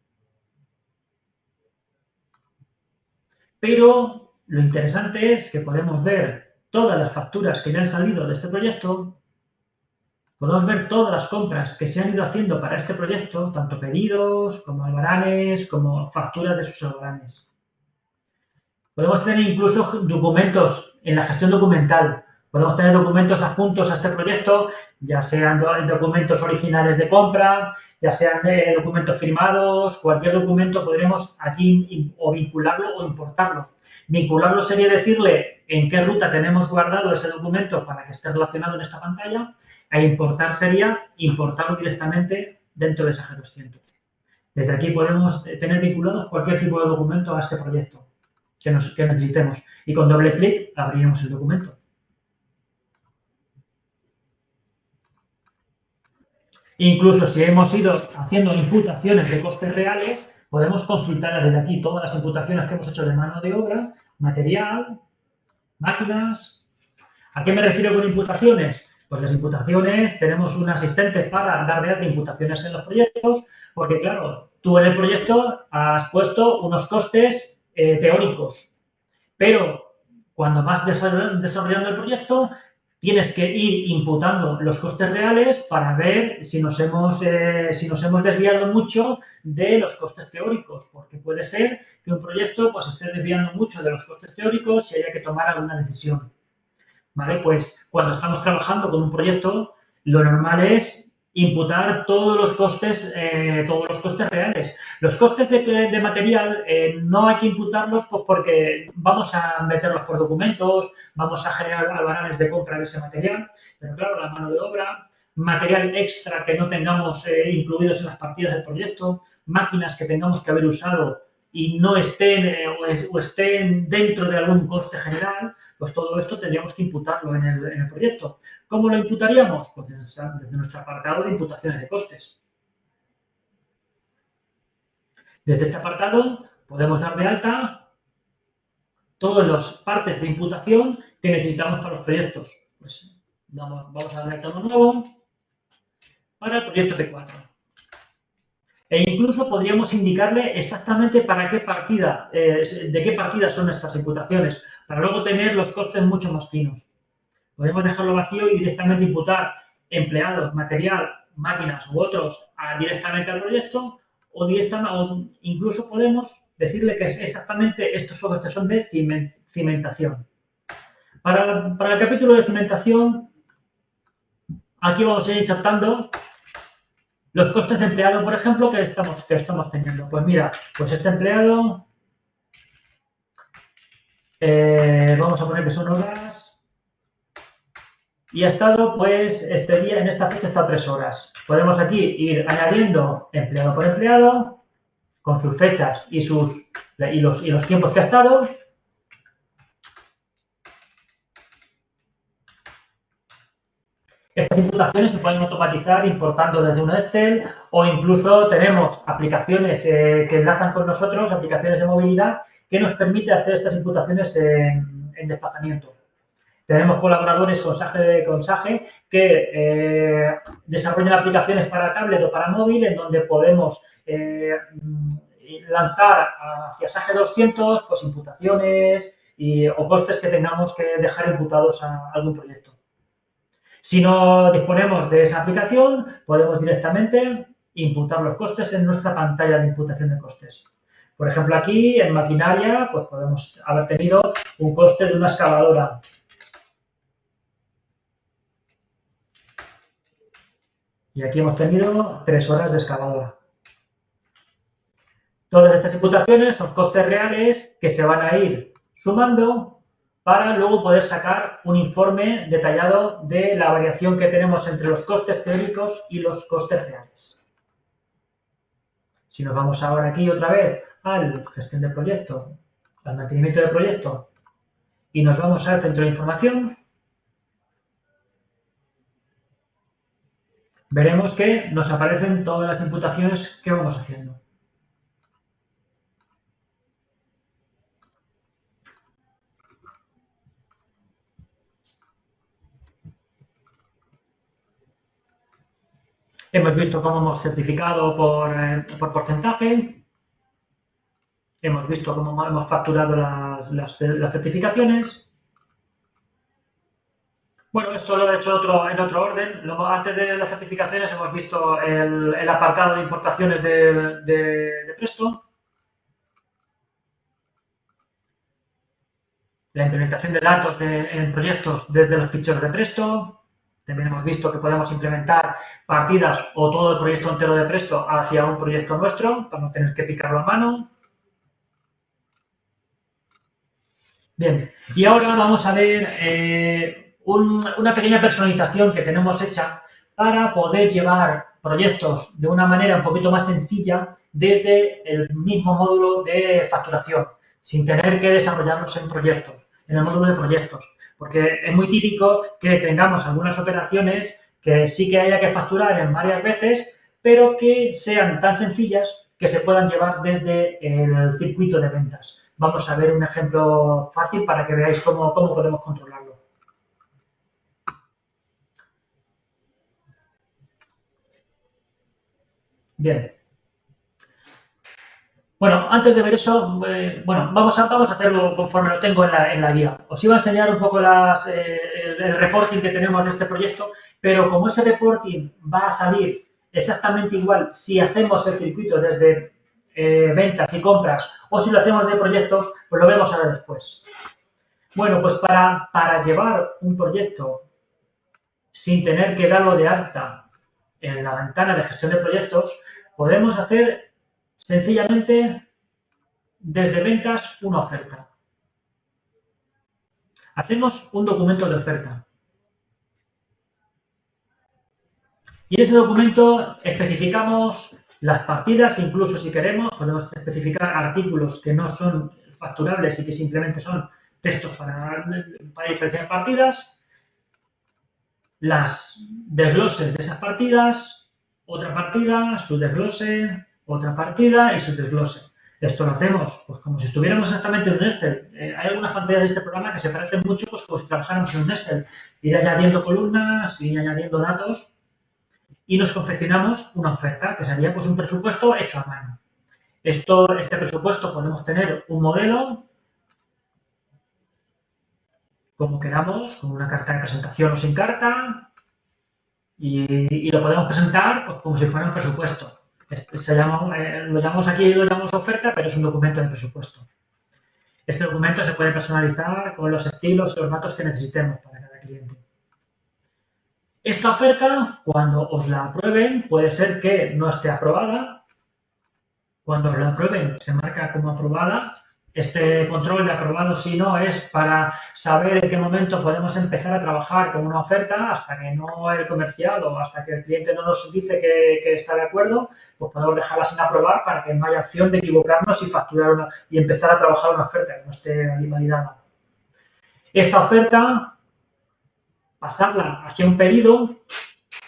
Pero lo interesante es que podemos ver todas las facturas que ya han salido de este proyecto, podemos ver todas las compras que se han ido haciendo para este proyecto, tanto pedidos como albaranes, como facturas de sus albaranes. Podemos tener incluso documentos en la gestión documental. Podemos tener documentos adjuntos a este proyecto, ya sean documentos originales de compra, ya sean documentos firmados, cualquier documento podremos aquí o vincularlo o importarlo. Vincularlo sería decirle en qué ruta tenemos guardado ese documento para que esté relacionado en esta pantalla, e importar sería importarlo directamente dentro de esa G200. Desde aquí podemos tener vinculados cualquier tipo de documento a este proyecto que necesitemos. Y con doble clic abriremos el documento. Incluso si hemos ido haciendo imputaciones de costes reales, podemos consultar desde aquí todas las imputaciones que hemos hecho de mano de obra, material, máquinas. ¿A qué me refiero con imputaciones? Pues las imputaciones, tenemos un asistente para dar de alta imputaciones en los proyectos, porque claro, tú en el proyecto has puesto unos costes teóricos, pero cuando vas desarrollando el proyecto, tienes que ir imputando los costes reales para ver si nos hemos desviado mucho de los costes teóricos, porque puede ser que un proyecto pues, esté desviando mucho de los costes teóricos y haya que tomar alguna decisión. ¿Vale? Pues cuando estamos trabajando con un proyecto, lo normal es imputar todos los costes reales. Los costes de material no hay que imputarlos pues, porque vamos a meterlos por documentos, vamos a generar albaranes de compra de ese material, pero claro, la mano de obra, material extra que no tengamos incluidos en las partidas del proyecto, máquinas que tengamos que haber usado y no estén o estén dentro de algún coste general, pues todo esto tendríamos que imputarlo en el proyecto. ¿Cómo lo imputaríamos? Pues desde nuestro apartado de imputaciones de costes. Desde este apartado podemos dar de alta todas las partes de imputación que necesitamos para los proyectos. Pues vamos a dar de alta uno nuevo para el proyecto P4. E incluso podríamos indicarle exactamente para qué partida, de qué partida son estas imputaciones, para luego tener los costes mucho más finos. Podemos dejarlo vacío y directamente imputar empleados, material, máquinas u otros directamente al proyecto o incluso podemos decirle que es exactamente estos costes son de cimentación. Para el capítulo de cimentación, aquí vamos a ir insertando los costes de empleado, por ejemplo, que estamos teniendo. Pues mira, pues este empleado, vamos a poner que son horas, y ha estado, pues, este día, en esta fecha, está 3 horas. Podemos aquí ir añadiendo empleado por empleado, con sus fechas y los tiempos que ha estado. Estas imputaciones se pueden automatizar importando desde un Excel o incluso tenemos aplicaciones que enlazan con nosotros, aplicaciones de movilidad, que nos permite hacer estas imputaciones en desplazamiento. Tenemos colaboradores con SAGE que desarrollan aplicaciones para tablet o para móvil en donde podemos lanzar hacia SAGE 200 pues, imputaciones o costes que tengamos que dejar imputados a algún proyecto. Si no disponemos de esa aplicación, podemos directamente imputar los costes en nuestra pantalla de imputación de costes. Por ejemplo, aquí en maquinaria pues podemos haber tenido un coste de una excavadora. Y aquí hemos tenido 3 horas de excavadora. Todas estas imputaciones son costes reales que se van a ir sumando para luego poder sacar un informe detallado de la variación que tenemos entre los costes teóricos y los costes reales. Si nos vamos ahora aquí otra vez al gestión de proyecto, al mantenimiento de proyecto y nos vamos al centro de información, veremos que nos aparecen todas las imputaciones que vamos haciendo. Hemos visto cómo hemos certificado por porcentaje. Hemos visto cómo hemos facturado las certificaciones. Bueno, esto lo he hecho en otro orden. Antes de las certificaciones hemos visto el apartado de importaciones de Presto. La implementación de datos en proyectos desde los ficheros de Presto. También hemos visto que podemos implementar partidas o todo el proyecto entero de Presto hacia un proyecto nuestro para no tener que picarlo a mano. Bien, y ahora vamos a ver una pequeña personalización que tenemos hecha para poder llevar proyectos de una manera un poquito más sencilla desde el mismo módulo de facturación, sin tener que desarrollarlos en proyectos, en el módulo de proyectos. Porque es muy típico que tengamos algunas operaciones que sí que haya que facturar en varias veces, pero que sean tan sencillas que se puedan llevar desde el circuito de ventas. Vamos a ver un ejemplo fácil para que veáis cómo podemos controlarlo. Bien. Bueno, antes de ver eso, vamos a hacerlo conforme lo tengo en la guía. Os iba a enseñar un poco el reporting que tenemos de este proyecto, pero como ese reporting va a salir exactamente igual si hacemos el circuito desde ventas y compras o si lo hacemos de proyectos, pues lo vemos ahora después. Bueno, pues para llevar un proyecto sin tener que darlo de alta en la ventana de gestión de proyectos, podemos hacer sencillamente desde ventas una oferta. Hacemos un documento de oferta. Y en ese documento especificamos las partidas, incluso si queremos, podemos especificar artículos que no son facturables y que simplemente son textos para diferenciar partidas, las desgloses de esas partidas, otra partida, su desglose, otra partida y su desglose. Esto lo hacemos pues como si estuviéramos exactamente en un Excel. Hay algunas pantallas de este programa que se parecen mucho pues como si trabajáramos en un Excel. Ir añadiendo columnas, ir añadiendo datos y nos confeccionamos una oferta que sería pues un presupuesto hecho a mano. Este presupuesto podemos tener un modelo como queramos, con una carta de presentación o sin carta, y lo podemos presentar pues, como si fuera un presupuesto. Lo llamamos oferta, pero es un documento de presupuesto. Este documento se puede personalizar con los estilos y los datos que necesitemos para cada cliente. Esta oferta, cuando os la aprueben, puede ser que no esté aprobada. Cuando os la aprueben, se marca como aprobada. Este control de aprobado sí no es para saber en qué momento podemos empezar a trabajar con una oferta hasta que no el comercial o hasta que el cliente no nos dice que está de acuerdo, pues podemos dejarla sin aprobar para que no haya opción de equivocarnos y facturar y empezar a trabajar una oferta que no esté validada. Esta oferta, pasarla hacia un pedido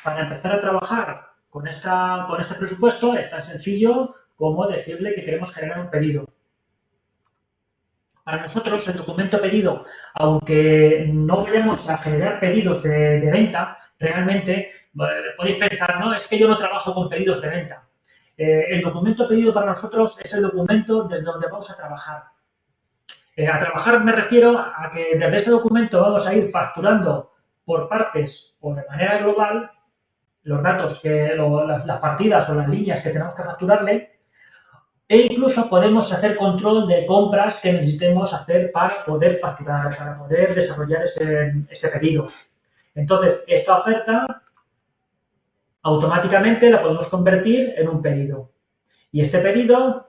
para empezar a trabajar con este presupuesto es tan sencillo como decirle que queremos generar un pedido. Para nosotros, el documento pedido, aunque no vayamos a generar pedidos de venta, realmente podéis pensar, no, es que yo no trabajo con pedidos de venta. El documento pedido para nosotros es el documento desde donde vamos a trabajar. A trabajar me refiero a que desde ese documento vamos a ir facturando por partes o de manera global los datos, las partidas o las líneas que tenemos que facturarle. E incluso podemos hacer control de compras que necesitemos hacer para poder facturar, para poder desarrollar ese pedido. Entonces, esta oferta automáticamente la podemos convertir en un pedido. Y este pedido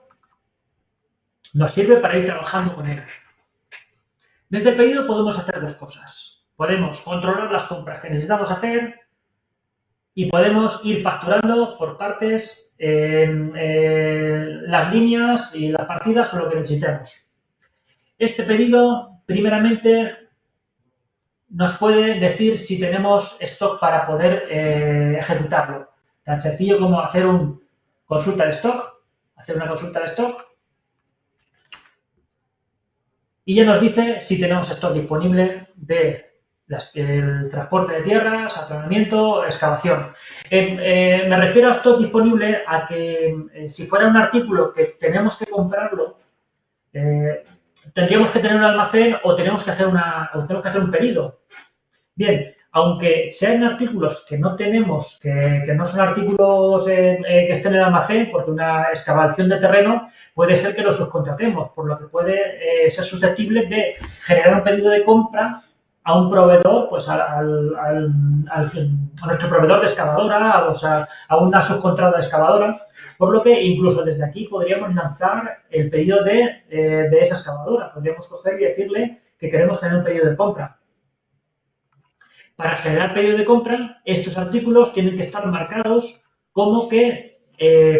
Nos sirve para ir trabajando con él. Desde el pedido podemos hacer dos cosas. Podemos controlar las compras que necesitamos hacer y podemos ir facturando por partes las líneas y las partidas o lo que necesitemos. Este pedido, primeramente, nos puede decir si tenemos stock para poder ejecutarlo. Tan sencillo como hacer una consulta de stock y ya nos dice si tenemos stock disponible de el transporte de tierras, aplanamiento, excavación. Me refiero a stock disponible a que si fuera un artículo que tenemos que comprarlo, tendríamos que tener un almacén o tenemos que hacer un pedido. Bien, aunque sean artículos que no tenemos, que no son artículos que estén en el almacén, porque una excavación de terreno puede ser que los subcontratemos, por lo que puede ser susceptible de generar un pedido de compra a un proveedor, pues a nuestro proveedor de excavadora, o sea, a una subcontrata de excavadora, por lo que incluso desde aquí podríamos lanzar el pedido de esa excavadora. Podríamos coger y decirle que queremos tener un pedido de compra. Para generar pedido de compra, estos artículos tienen que estar marcados como que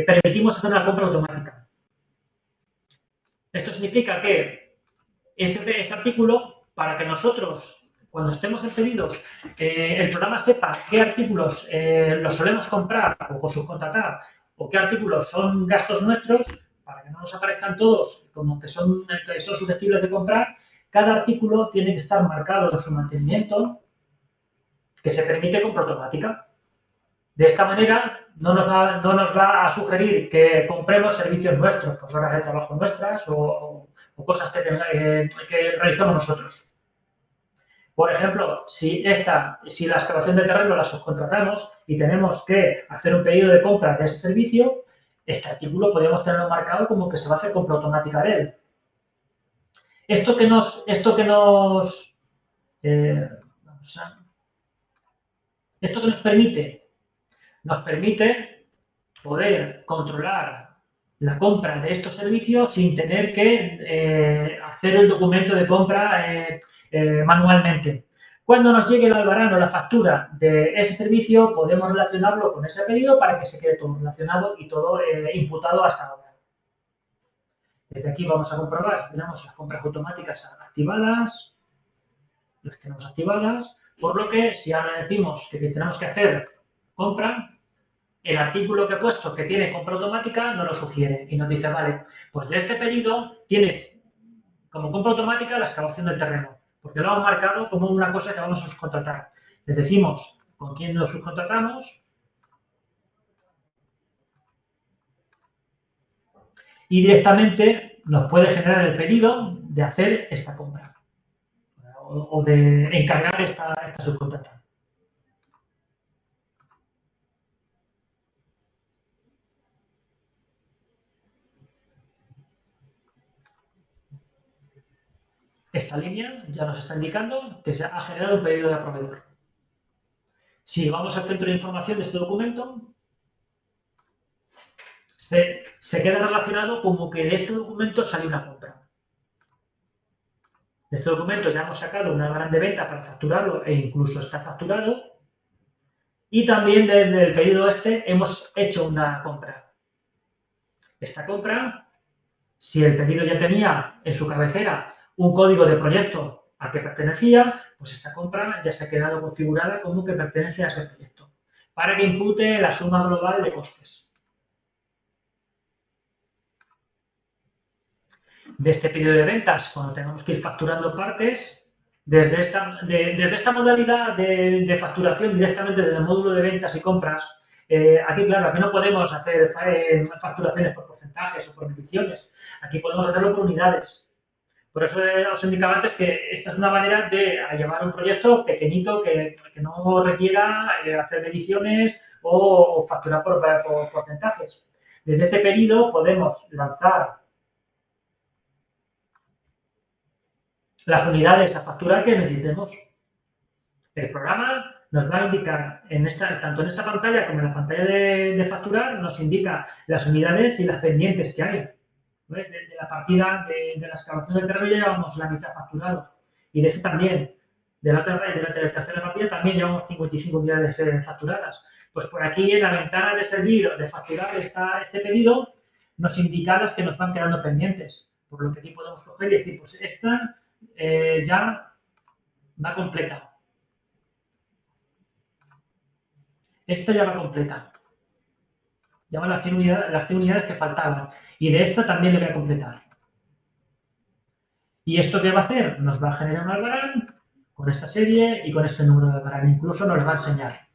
permitimos hacer una compra automática. Esto significa que ese artículo, para que nosotros, cuando estemos en pedidos, el programa sepa qué artículos los solemos comprar o subcontratar o qué artículos son gastos nuestros, para que no nos aparezcan todos como que son susceptibles de comprar, cada artículo tiene que estar marcado en su mantenimiento que se permite compra automática. De esta manera, no nos va a sugerir que compremos servicios nuestros, pues horas de trabajo nuestras o cosas que realizamos nosotros. Por ejemplo, si la excavación de terreno la subcontratamos y tenemos que hacer un pedido de compra de ese servicio, este artículo podríamos tenerlo marcado como que se va a hacer compra automática de él. Esto que nos permite poder controlar la compra de estos servicios sin tener que hacer el documento de compra manualmente. Cuando nos llegue el albarán o la factura de ese servicio, podemos relacionarlo con ese pedido para que se quede todo relacionado y todo imputado hasta ahora. Desde aquí vamos a comprobar si tenemos las compras automáticas activadas. Las tenemos activadas, por lo que si ahora decimos que tenemos que hacer compra, el artículo que he puesto que tiene compra automática nos lo sugiere y nos dice, vale, pues de este pedido tienes como compra automática la excavación del terreno, porque lo hemos marcado como una cosa que vamos a subcontratar. Les decimos con quién lo subcontratamos y directamente nos puede generar el pedido de hacer esta compra o de encargar esta subcontrata. Esta línea ya nos está indicando que se ha generado un pedido de proveedor. Si vamos al centro de información de este documento, se queda relacionado como que de este documento sale una compra. De este documento ya hemos sacado una gran de venta para facturarlo e incluso está facturado. Y también del pedido este hemos hecho una compra. Esta compra, si el pedido ya tenía en su cabecera un código de proyecto al que pertenecía, pues esta compra ya se ha quedado configurada como que pertenece a ese proyecto, para que impute la suma global de costes. De este pedido de ventas, cuando tengamos que ir facturando partes, desde esta modalidad de facturación directamente desde el módulo de ventas y compras, aquí, claro, aquí no podemos hacer facturaciones por porcentajes o por mediciones. Aquí podemos hacerlo por unidades. Por eso os indicaba antes que esta es una manera de llevar un proyecto pequeñito que no requiera hacer mediciones o facturar por porcentajes. Desde este pedido podemos lanzar las unidades a facturar que necesitemos. El programa nos va a indicar, tanto en esta pantalla como en la pantalla de facturar, nos indica las unidades y las pendientes que hay. ¿Ves? De la partida de la excavación del terreno ya llevamos la mitad facturado. Y de ese también, de la tercera partida también llevamos 55 unidades facturadas. Pues por aquí en la ventana de servir, de facturar este pedido, nos indica las que nos van quedando pendientes. Por lo que aquí podemos coger y decir, pues esta ya va completa. Esta ya va completa. Ya van las 100 unidades que faltaban. Y de esta también le voy a completar. ¿Y esto qué va a hacer? Nos va a generar un albarán con esta serie y con este número de albarán. Incluso nos va a enseñar.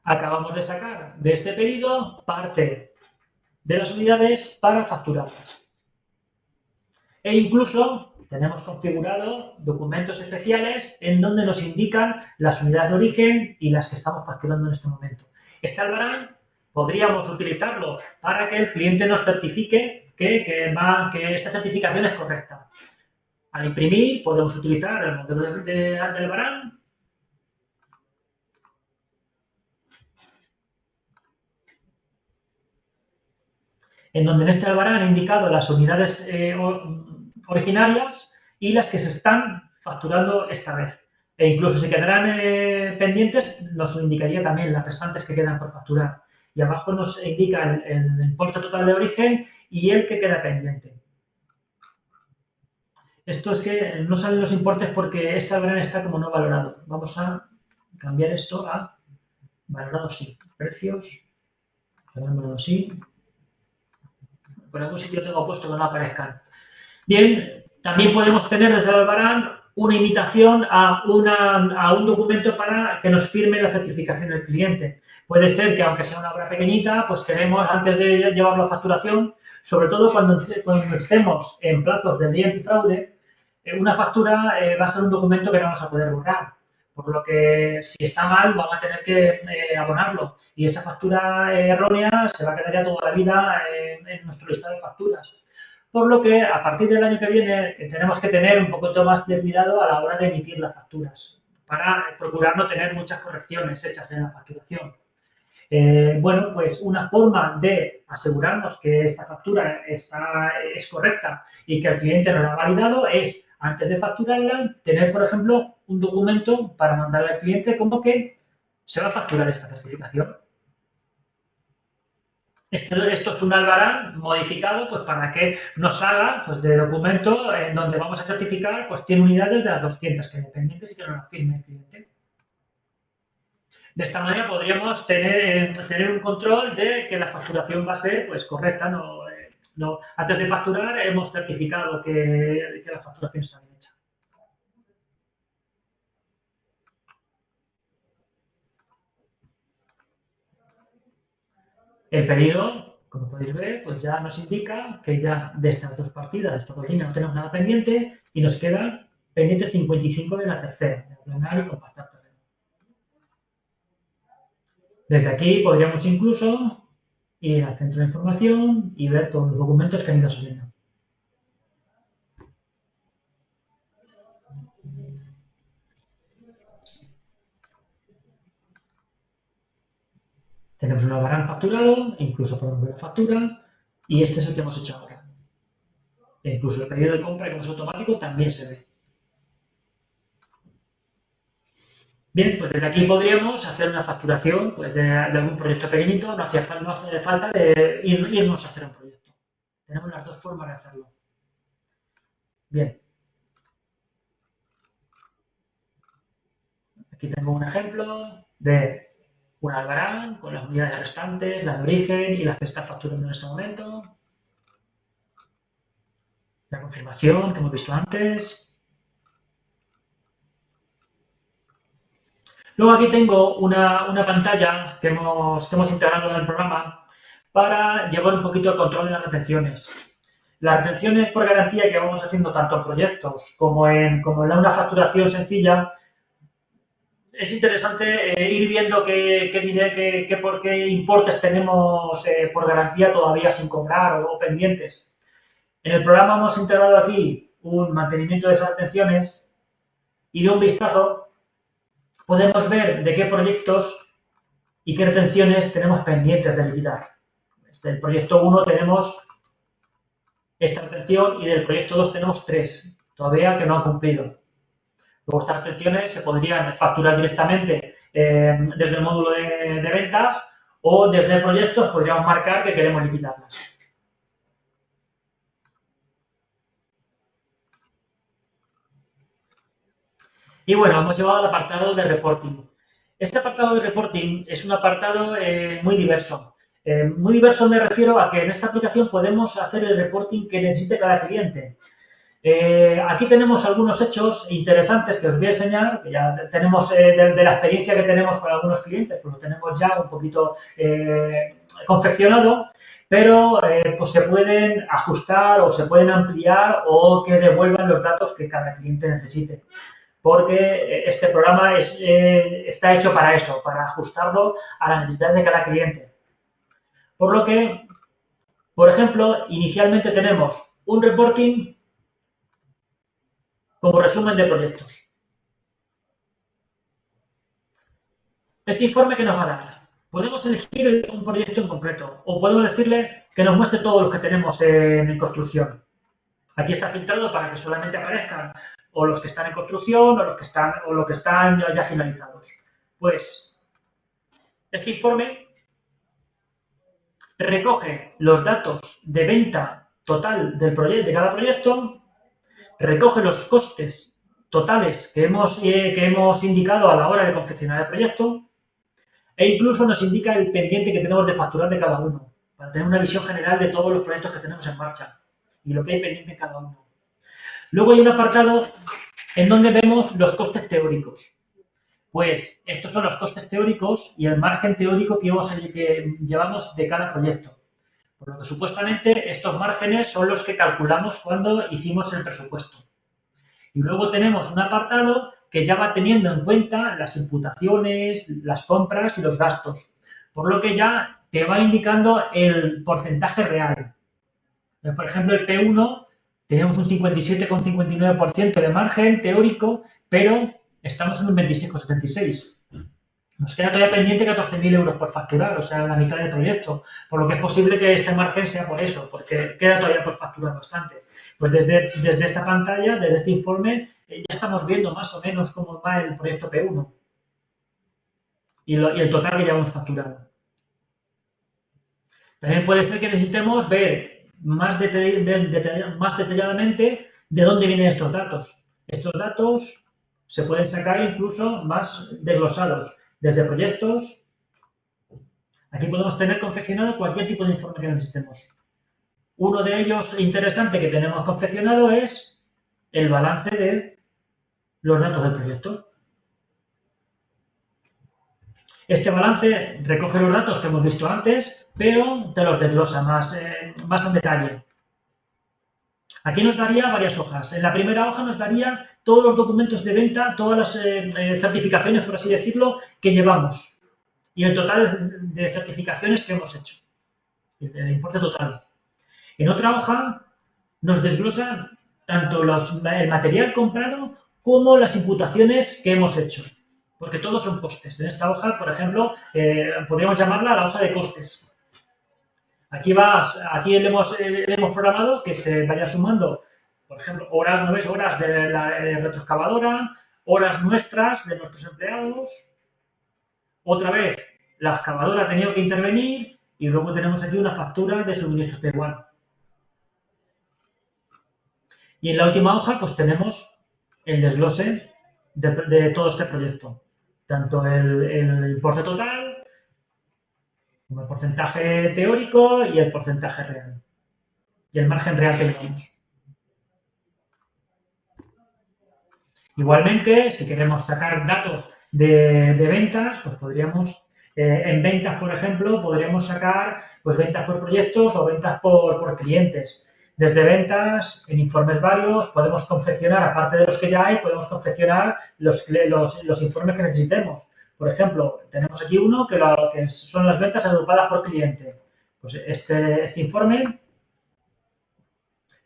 Acabamos de sacar de este pedido parte de las unidades para facturarlas. E incluso tenemos configurado documentos especiales en donde nos indican las unidades de origen y las que estamos facturando en este momento. Este albarán podríamos utilizarlo para que el cliente nos certifique que esta certificación es correcta. Al imprimir podemos utilizar el modelo del albarán en donde en este albarán han indicado las unidades originarias y las que se están facturando esta vez. E incluso si quedarán pendientes, nos indicaría también las restantes que quedan por facturar. Y abajo nos indica el importe total de origen y el que queda pendiente. Esto es que no salen los importes porque este albarán está como no valorado. Vamos a cambiar esto a valorado sí. Precios, valorado sí. Por algún sitio tengo puesto que no aparezcan. Bien, también podemos tener desde el albarán una invitación a un documento para que nos firme la certificación del cliente. Puede ser que, aunque sea una obra pequeñita, pues queremos, antes de llevarlo a facturación, sobre todo cuando estemos en plazos de ley antifraude, una factura va a ser un documento que no vamos a poder borrar. Por lo que, si está mal, van a tener que abonarlo. Y esa factura errónea se va a quedar ya toda la vida en nuestro listado de facturas. Por lo que, a partir del año que viene, tenemos que tener un poquito más de cuidado a la hora de emitir las facturas, para procurar no tener muchas correcciones hechas en la facturación. Bueno, pues una forma de asegurarnos que esta factura es correcta y que el cliente nos la ha validado es, antes de facturarla, tener, por ejemplo, un documento para mandarle al cliente como que se va a facturar esta certificación. Esto es un albarán modificado pues, para que nos haga pues, de documento en donde vamos a certificar pues, 100 unidades de las 200 que hay pendientes y que nos las firme el cliente. De esta manera podríamos tener un control de que la facturación va a ser pues, correcta. Antes de facturar hemos certificado que la facturación está bien hecha. El pedido, como podéis ver, pues ya nos indica que ya de estas dos partidas, de estas dos líneas, no tenemos nada pendiente y nos quedan pendientes 55 de la tercera, de aplanar y compactar terreno. Desde aquí podríamos incluso ir al centro de información y ver todos los documentos que han ido saliendo. Tenemos un albarán facturado, incluso podemos ver la factura, y este es el que hemos hecho ahora. E incluso el pedido de compra, como es automático, también se ve. Bien, pues desde aquí podríamos hacer una facturación pues, de algún proyecto pequeñito, no hace falta de irnos a hacer un proyecto. Tenemos las dos formas de hacerlo. Bien. Aquí tengo un ejemplo de un albarán con las unidades restantes, las de origen y las que está facturando en este momento. La confirmación que hemos visto antes. Luego aquí tengo una pantalla que hemos integrado en el programa para llevar un poquito el control de las retenciones. Las retenciones por garantía que vamos haciendo tanto en proyectos como en una facturación sencilla, es interesante ir viendo por qué importes tenemos por garantía todavía sin cobrar o pendientes. En el programa hemos integrado aquí un mantenimiento de esas retenciones y de un vistazo podemos ver de qué proyectos y qué retenciones tenemos pendientes de liquidar. Del proyecto 1 tenemos esta retención y del proyecto 2 tenemos 3, todavía que no han cumplido. Luego estas retenciones se podrían facturar directamente desde el módulo de ventas o desde el proyecto podríamos marcar que queremos liquidarlas. Y bueno, hemos llegado al apartado de reporting. Este apartado de reporting es un apartado muy diverso. Muy diverso me refiero a que en esta aplicación podemos hacer el reporting que necesite cada cliente. Aquí tenemos algunos hechos interesantes que os voy a enseñar, que ya tenemos de la experiencia que tenemos con algunos clientes, pues lo tenemos ya un poquito confeccionado, pero pues se pueden ajustar o se pueden ampliar o que devuelvan los datos que cada cliente necesite. Porque este programa está hecho para eso, para ajustarlo a las necesidades de cada cliente. Por lo que, por ejemplo, inicialmente tenemos un reporting como resumen de proyectos. Este informe que nos va a dar, podemos elegir un proyecto en concreto o podemos decirle que nos muestre todos los que tenemos en construcción. Aquí está filtrado para que solamente aparezcan o los que están en construcción o los que están ya finalizados. Pues este informe recoge los datos de venta total de cada proyecto, recoge los costes totales que hemos indicado a la hora de confeccionar el proyecto e incluso nos indica el pendiente que tenemos de facturar de cada uno, para tener una visión general de todos los proyectos que tenemos en marcha y lo que hay pendiente en cada uno. Luego hay un apartado en donde vemos los costes teóricos. Pues estos son los costes teóricos y el margen teórico que llevamos de cada proyecto. Por lo que supuestamente estos márgenes son los que calculamos cuando hicimos el presupuesto. Y luego tenemos un apartado que ya va teniendo en cuenta las imputaciones, las compras y los gastos. Por lo que ya te va indicando el porcentaje real. Por ejemplo, el P1 tenemos un 57,59% de margen teórico, pero estamos en un 26,76%. Nos queda todavía pendiente 14.000 euros por facturar, o sea, la mitad del proyecto. Por lo que es posible que este margen sea por eso, porque queda todavía por facturar bastante. Pues desde esta pantalla, desde este informe, ya estamos viendo más o menos cómo va el proyecto P1 y el total que ya hemos facturado. También puede ser que necesitemos ver más detalladamente de dónde vienen estos datos. Estos datos se pueden sacar incluso más desglosados, desde proyectos. Aquí podemos tener confeccionado cualquier tipo de informe que necesitemos. Uno de ellos interesante que tenemos confeccionado es el balance de los datos del proyecto. Este balance recoge los datos que hemos visto antes, pero te los desglosa más en detalle. Aquí nos daría varias hojas. En la primera hoja nos daría todos los documentos de venta, todas las certificaciones, por así decirlo, que llevamos y el total de certificaciones que hemos hecho, el importe total. En otra hoja nos desglosa tanto el material comprado como las imputaciones que hemos hecho, porque todos son costes. En esta hoja, por ejemplo, podríamos llamarla la hoja de costes. Aquí le hemos programado que se vaya sumando, por ejemplo, nuevas horas de la retroexcavadora, horas nuestras de nuestros empleados. Otra vez, la excavadora ha tenido que intervenir y luego tenemos aquí una factura de suministros de igual. Y en la última hoja, pues tenemos el desglose de todo este proyecto. Tanto el importe total, como el porcentaje teórico y el porcentaje real. Y el margen real que tenemos. Igualmente, si queremos sacar datos de ventas, pues podríamos, en ventas, por ejemplo, podríamos sacar pues ventas por proyectos o ventas por clientes. Desde ventas, en informes varios, podemos confeccionar, aparte de los que ya hay, podemos confeccionar los informes que necesitemos. Por ejemplo, tenemos aquí uno que son las ventas agrupadas por cliente. Pues este informe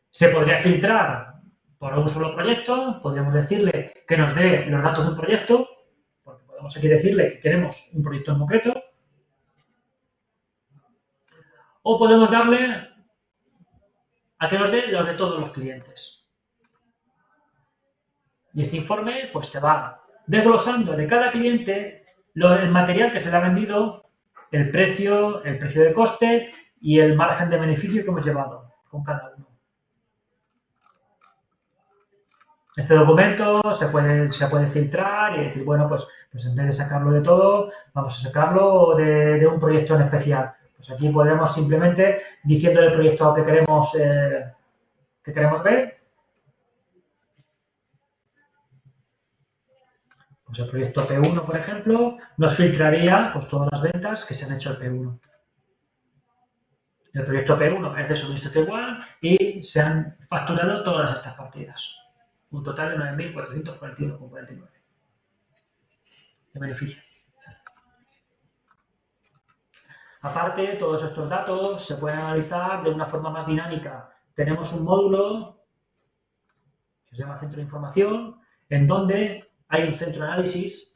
se podría filtrar por un solo proyecto, podríamos decirle que nos dé los datos de un proyecto, porque podemos aquí decirle que queremos un proyecto en concreto, o podemos darle a que nos dé los de todos los clientes. Y este informe pues te va desglosando de cada cliente el material que se le ha vendido, el precio de coste y el margen de beneficio que hemos llevado con cada uno. Este documento se puede filtrar y decir, bueno, pues en vez de sacarlo de todo, vamos a sacarlo de un proyecto en especial. Pues aquí podemos simplemente, diciendo el proyecto que queremos ver, pues el proyecto P1, por ejemplo, nos filtraría pues, todas las ventas que se han hecho el P1. El proyecto P1 es de suministro igual y se han facturado todas estas partidas. Un total de 9.441,49 de beneficio. Aparte, todos estos datos se pueden analizar de una forma más dinámica. Tenemos un módulo que se llama Centro de Información, en donde hay un centro de análisis.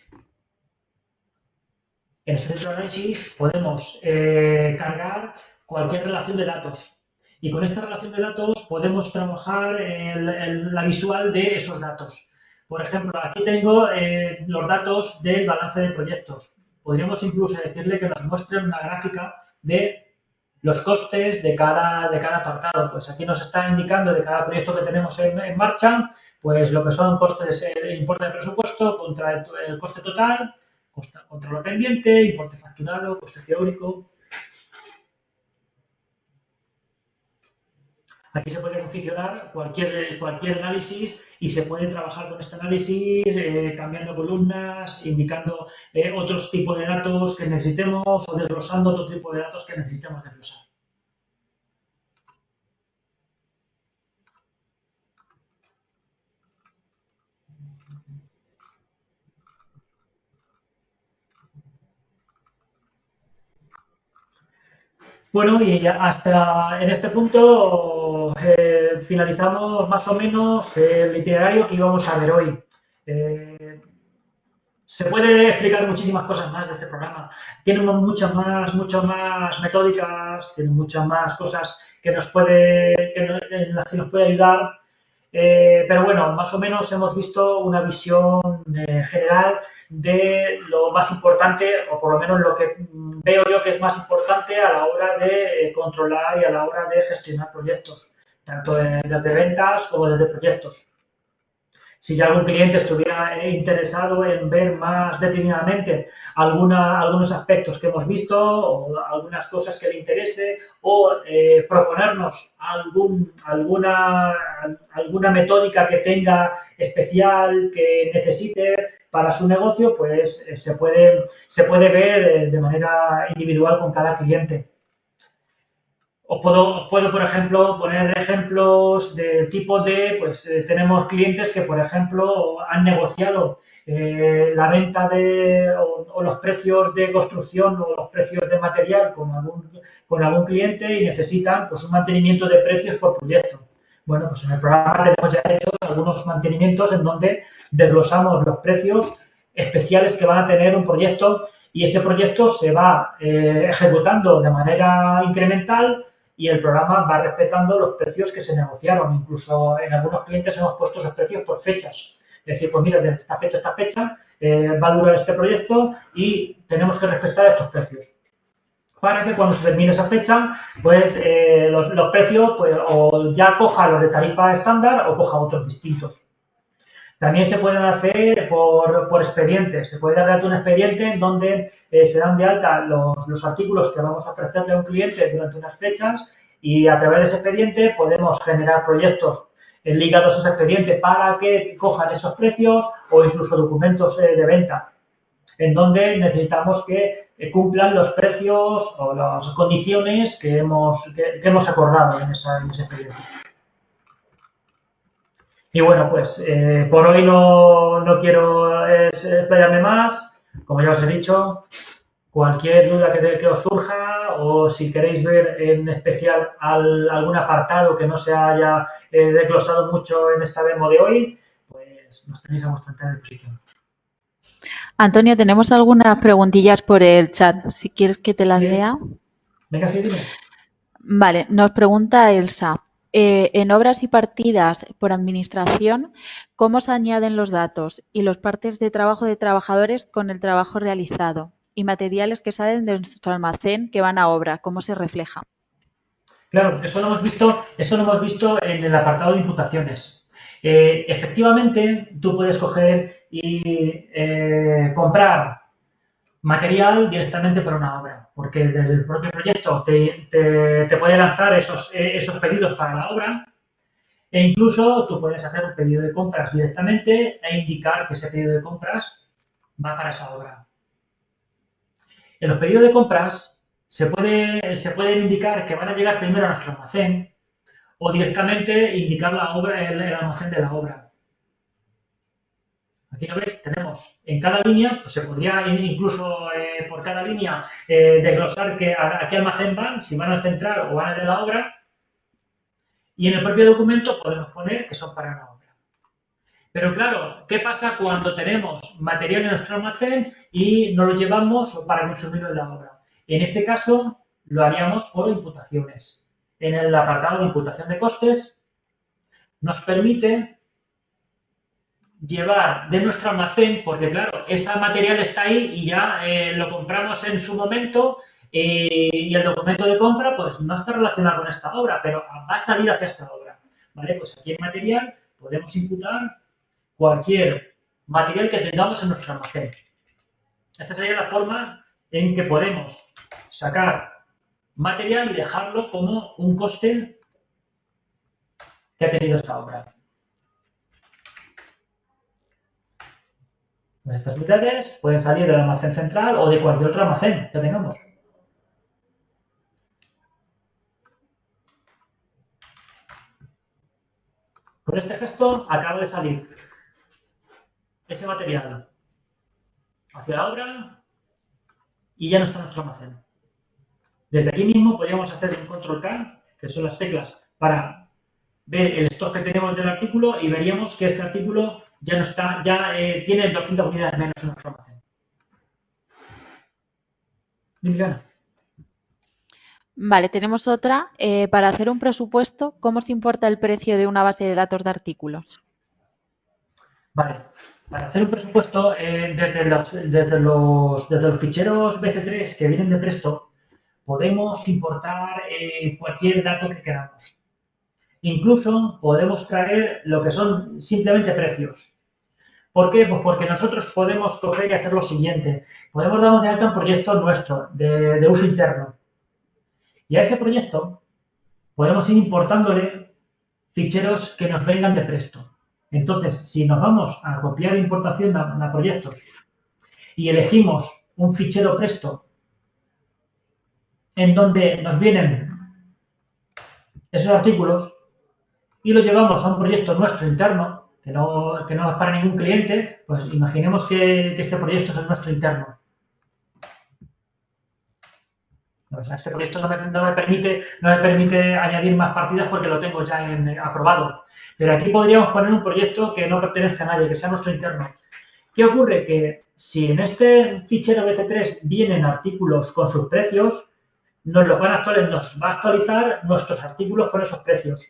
En ese centro de análisis podemos cargar cualquier relación de datos. Y con esta relación de datos podemos trabajar en la visual de esos datos. Por ejemplo, aquí tengo los datos del balance de proyectos. Podríamos incluso decirle que nos muestre una gráfica de los costes de cada apartado. Pues aquí nos está indicando de cada proyecto que tenemos en marcha, pues lo que son costes, el importe de presupuesto contra el coste total, contra lo pendiente, importe facturado, coste teórico. Aquí se puede configurar cualquier análisis y se puede trabajar con este análisis cambiando columnas, indicando otros tipos de datos que necesitemos o desglosando otro tipo de datos que necesitemos desglosar. Bueno, y ya hasta en este punto finalizamos más o menos el itinerario que íbamos a ver hoy. Se puede explicar muchísimas cosas más de este programa. Tiene muchas más metódicas, tiene muchas más cosas en las que nos puede ayudar. Pero bueno, más o menos hemos visto una visión general de lo más importante, o por lo menos lo que veo yo que es más importante a la hora de controlar y a la hora de gestionar proyectos, tanto desde ventas como desde proyectos. Si ya algún cliente estuviera interesado en ver más detenidamente algunos aspectos que hemos visto o algunas cosas que le interese o proponernos alguna metódica que tenga especial que necesite para su negocio, pues se puede ver de manera individual con cada cliente. Os puedo, por ejemplo, poner ejemplos del tipo de, pues tenemos clientes que, por ejemplo, han negociado la venta o los precios de construcción o los precios de material con algún cliente y necesitan pues un mantenimiento de precios por proyecto. Bueno, pues en el programa tenemos ya hechos algunos mantenimientos en donde desglosamos los precios especiales que van a tener un proyecto y ese proyecto se va ejecutando de manera incremental y el programa va respetando los precios que se negociaron. Incluso en algunos clientes hemos puesto esos precios por fechas. Es decir, pues mira, desde esta fecha a esta fecha va a durar este proyecto y tenemos que respetar estos precios. Para que cuando se termine esa fecha, pues los precios pues, o ya coja los de tarifa estándar o coja otros distintos. También se pueden hacer por expedientes. Se puede dar de alta un expediente en donde se dan de alta los artículos que vamos a ofrecerle a un cliente durante unas fechas y a través de ese expediente podemos generar proyectos ligados a ese expediente para que cojan esos precios o incluso documentos de venta en donde necesitamos que cumplan los precios o las condiciones que hemos acordado en ese expediente. Y bueno, pues por hoy no quiero explayarme más. Como ya os he dicho, Cualquier duda que os surja o si queréis ver en especial algún apartado que no se haya desglosado mucho en esta demo de hoy, pues nos tenéis a vuestra entera disposición. Antonio, tenemos algunas preguntillas por el chat. Si quieres que te las lea. Venga, sí, dime. Vale, nos pregunta Elsa. En obras y partidas por administración, ¿cómo se añaden los datos y los partes de trabajo de trabajadores con el trabajo realizado? Y materiales que salen de nuestro almacén que van a obra, ¿cómo se refleja? Claro, eso lo hemos visto en el apartado de imputaciones. Efectivamente, tú puedes coger y comprar material directamente por una obra, porque desde el propio proyecto te puede lanzar esos pedidos para la obra e incluso tú puedes hacer un pedido de compras directamente e indicar que ese pedido de compras va para esa obra. En los pedidos de compras se pueden indicar que van a llegar primero a nuestro almacén o directamente indicar la obra, el almacén de la obra. Aquí lo ves, tenemos en cada línea, pues se podría incluso por cada línea desglosar a qué almacén van, si van al central o van al de la obra, y en el propio documento podemos poner que son para una obra. Pero claro, ¿qué pasa cuando tenemos material en nuestro almacén y no lo llevamos para consumirlo en la obra? En ese caso, lo haríamos por imputaciones. En el apartado de imputación de costes, nos permite llevar de nuestro almacén, porque claro, ese material está ahí y ya lo compramos en su momento y el documento de compra pues no está relacionado con esta obra, pero va a salir hacia esta obra. ¿Vale? Pues aquí en material podemos imputar cualquier material que tengamos en nuestro almacén. Esta sería la forma en que podemos sacar material y dejarlo como un coste que ha tenido esta obra. Estas unidades pueden salir del almacén central o de cualquier otro almacén que tengamos. Con este gesto acaba de salir ese material hacia la obra y ya no está en nuestro almacén. Desde aquí mismo podríamos hacer un control K, que son las teclas para ver el stock que tenemos del artículo y veríamos que este artículo ya no está, tiene 200 unidades menos en nuestro almacén. Dime, Vale, tenemos otra. Para hacer un presupuesto, ¿cómo se importa el precio de una base de datos de artículos? Vale, para hacer un presupuesto, desde los ficheros BC3 que vienen de Presto, podemos importar cualquier dato que queramos. Incluso podemos traer lo que son simplemente precios. ¿Por qué? Pues porque nosotros podemos coger y hacer lo siguiente. Podemos darnos de alta un proyecto nuestro, de uso interno. Y a ese proyecto podemos ir importándole ficheros que nos vengan de Presto. Entonces, si nos vamos a copiar importación a proyectos y elegimos un fichero Presto en donde nos vienen esos artículos y los llevamos a un proyecto nuestro interno, que no es para ningún cliente, pues imaginemos que este proyecto es el nuestro interno. Este proyecto no me permite añadir más partidas porque lo tengo ya aprobado. Pero aquí podríamos poner un proyecto que no pertenezca a nadie, que sea nuestro interno. ¿Qué ocurre? Que si en este fichero BC3 vienen artículos con sus precios, nos va a actualizar nuestros artículos con esos precios.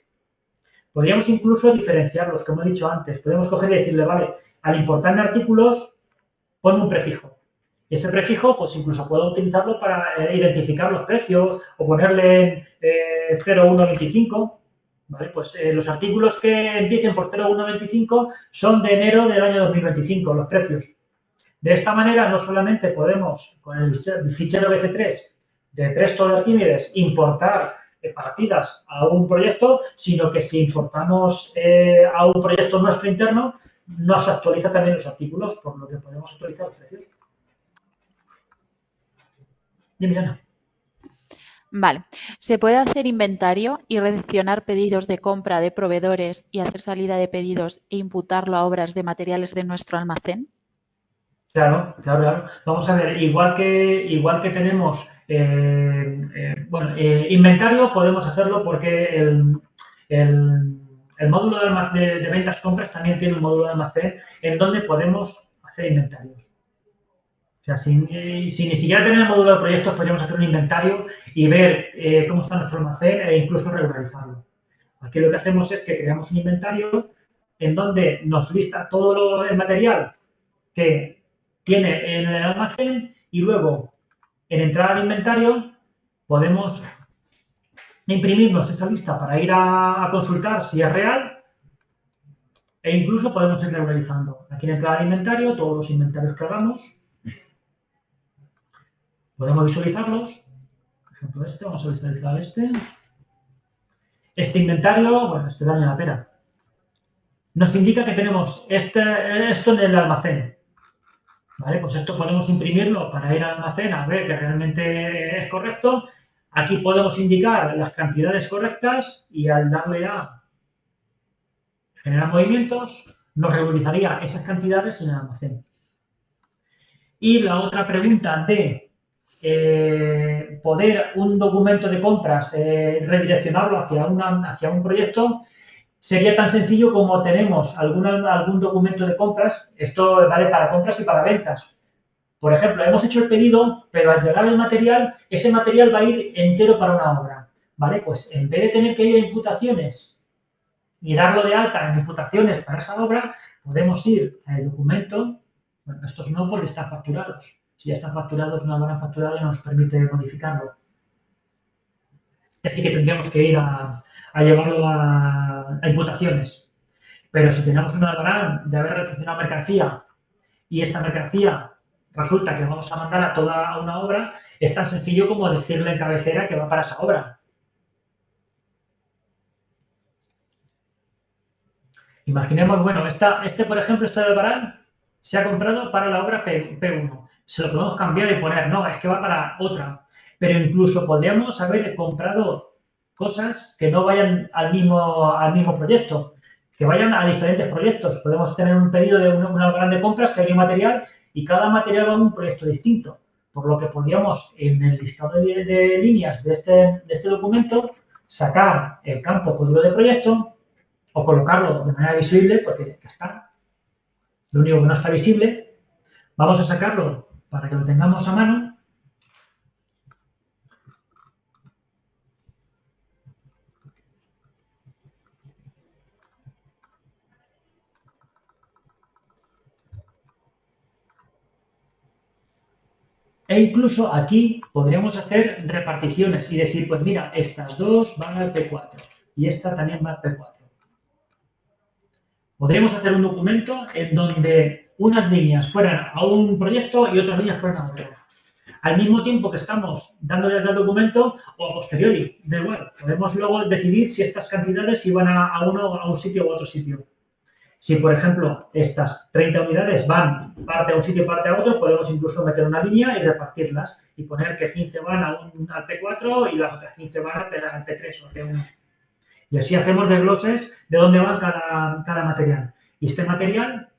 Podríamos incluso diferenciarlos, como he dicho antes. Podemos coger y decirle, vale, al importarme artículos, pon un prefijo. Y ese prefijo, pues incluso puedo utilizarlo para identificar los precios o ponerle 0125. ¿Vale? Pues los artículos que empiecen por 0125 son de enero del año 2025, los precios. De esta manera, no solamente podemos, con el fichero BC3 de Presto de Arquímedes, importar partidas a un proyecto, sino que si importamos a un proyecto nuestro interno, nos actualiza también los artículos, por lo que podemos actualizar los precios. Dime, Ana. Vale. ¿Se puede hacer inventario y recepcionar pedidos de compra de proveedores y hacer salida de pedidos e imputarlo a obras de materiales de nuestro almacén? Claro, claro, claro. Vamos a ver, igual que tenemos inventario, podemos hacerlo porque el- el módulo de ventas compras también tiene un módulo de almacén en donde podemos hacer inventarios. O sea, sin ni siquiera tener el módulo de proyectos, podríamos hacer un inventario y ver cómo está nuestro almacén e incluso regularizarlo. Aquí lo que hacemos es que creamos un inventario en donde nos lista todo el material que tiene en el almacén y luego en entrar al inventario podemos imprimirnos esa lista para ir a consultar si es real e incluso podemos ir regularizando. Aquí en entrar al inventario, todos los inventarios que hagamos, podemos visualizarlos. Por ejemplo, vamos a visualizar este. Este inventario, bueno, este daño la pena. Nos indica que tenemos esto en el almacén. ¿Vale? Pues esto podemos imprimirlo para ir al almacén a ver que realmente es correcto. Aquí podemos indicar las cantidades correctas y al darle a generar movimientos, nos regularizaría esas cantidades en el almacén. Y la otra pregunta de poder un documento de compras redireccionarlo hacia un proyecto sería tan sencillo como tenemos algún documento de compras. Esto vale para compras y para ventas. Por ejemplo, hemos hecho el pedido, pero al llegar el material, ese material va a ir entero para una obra. ¿Vale? Pues en vez de tener que ir a imputaciones y darlo de alta en imputaciones para esa obra, podemos ir al documento. Bueno, estos no porque están facturados. Si ya están facturados, una buena facturada no nos permite modificarlo. Así que tendríamos que ir a llevarlo a imputaciones. Pero si tenemos una albarán de haber recepcionado mercancía y esta mercancía resulta que vamos a mandar a toda una obra, es tan sencillo como decirle en cabecera que va para esa obra. Imaginemos, bueno, por ejemplo, este albarán se ha comprado para la obra P1. Se lo podemos cambiar y poner, no, es que va para otra. Pero incluso podríamos haber comprado cosas que no vayan al mismo proyecto, que vayan a diferentes proyectos. Podemos tener un pedido de un albarán de compras que hay un material y cada material va a un proyecto distinto. Por lo que podríamos, en el listado de líneas de este documento, sacar el campo código de proyecto o colocarlo de manera visible, porque está. Lo único que no está visible, vamos a sacarlo para que lo tengamos a mano. E incluso aquí podríamos hacer reparticiones y decir, pues mira, estas dos van al P4 y esta también va al P4. Podríamos hacer un documento en donde unas líneas fueran a un proyecto y otras líneas fueran a otro. Al mismo tiempo que estamos dando de alta el documento o a posteriori, da igual. Podemos luego decidir si estas cantidades iban a un sitio u otro sitio. Si, por ejemplo, estas 30 unidades van parte a un sitio y parte a otro, podemos incluso meter una línea y repartirlas y poner que 15 van al P4 y las otras 15 van al P3 o al P1. Y así hacemos desgloses de dónde va cada material. Y este material,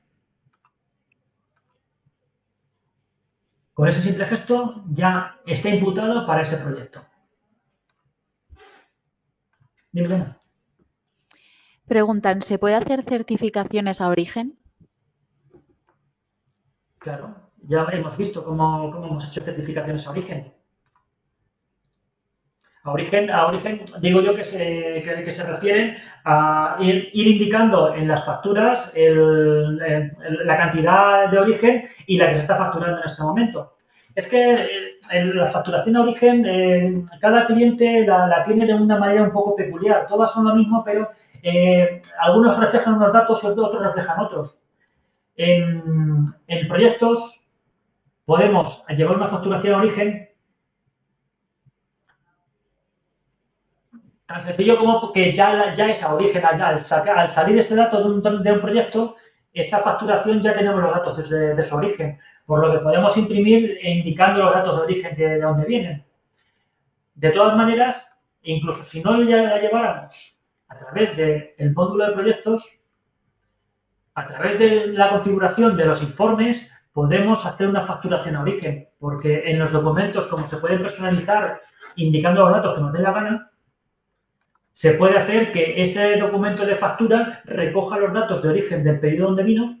con ese simple gesto, ya está imputado para ese proyecto. Dime. Preguntan, ¿se puede hacer certificaciones a origen? Claro, ya hemos visto cómo hemos hecho certificaciones a origen. A origen digo yo que se refieren a ir indicando en las facturas la cantidad de origen y la que se está facturando en este momento. Es que en la facturación a origen, cada cliente la tiene de una manera un poco peculiar. Todas son lo mismo, pero algunos reflejan unos datos y otros reflejan otros. En proyectos podemos llevar una facturación a origen tan sencillo como que ya es a origen, al salir ese dato de un proyecto, esa facturación ya tenemos los datos de su origen, por lo que podemos imprimir indicando los datos de origen de dónde vienen. De todas maneras, incluso si no la lleváramos a través del módulo de proyectos, a través de la configuración de los informes, podemos hacer una facturación a origen, porque en los documentos, como se pueden personalizar indicando los datos que nos dé la gana, se puede hacer que ese documento de factura recoja los datos de origen del pedido donde vino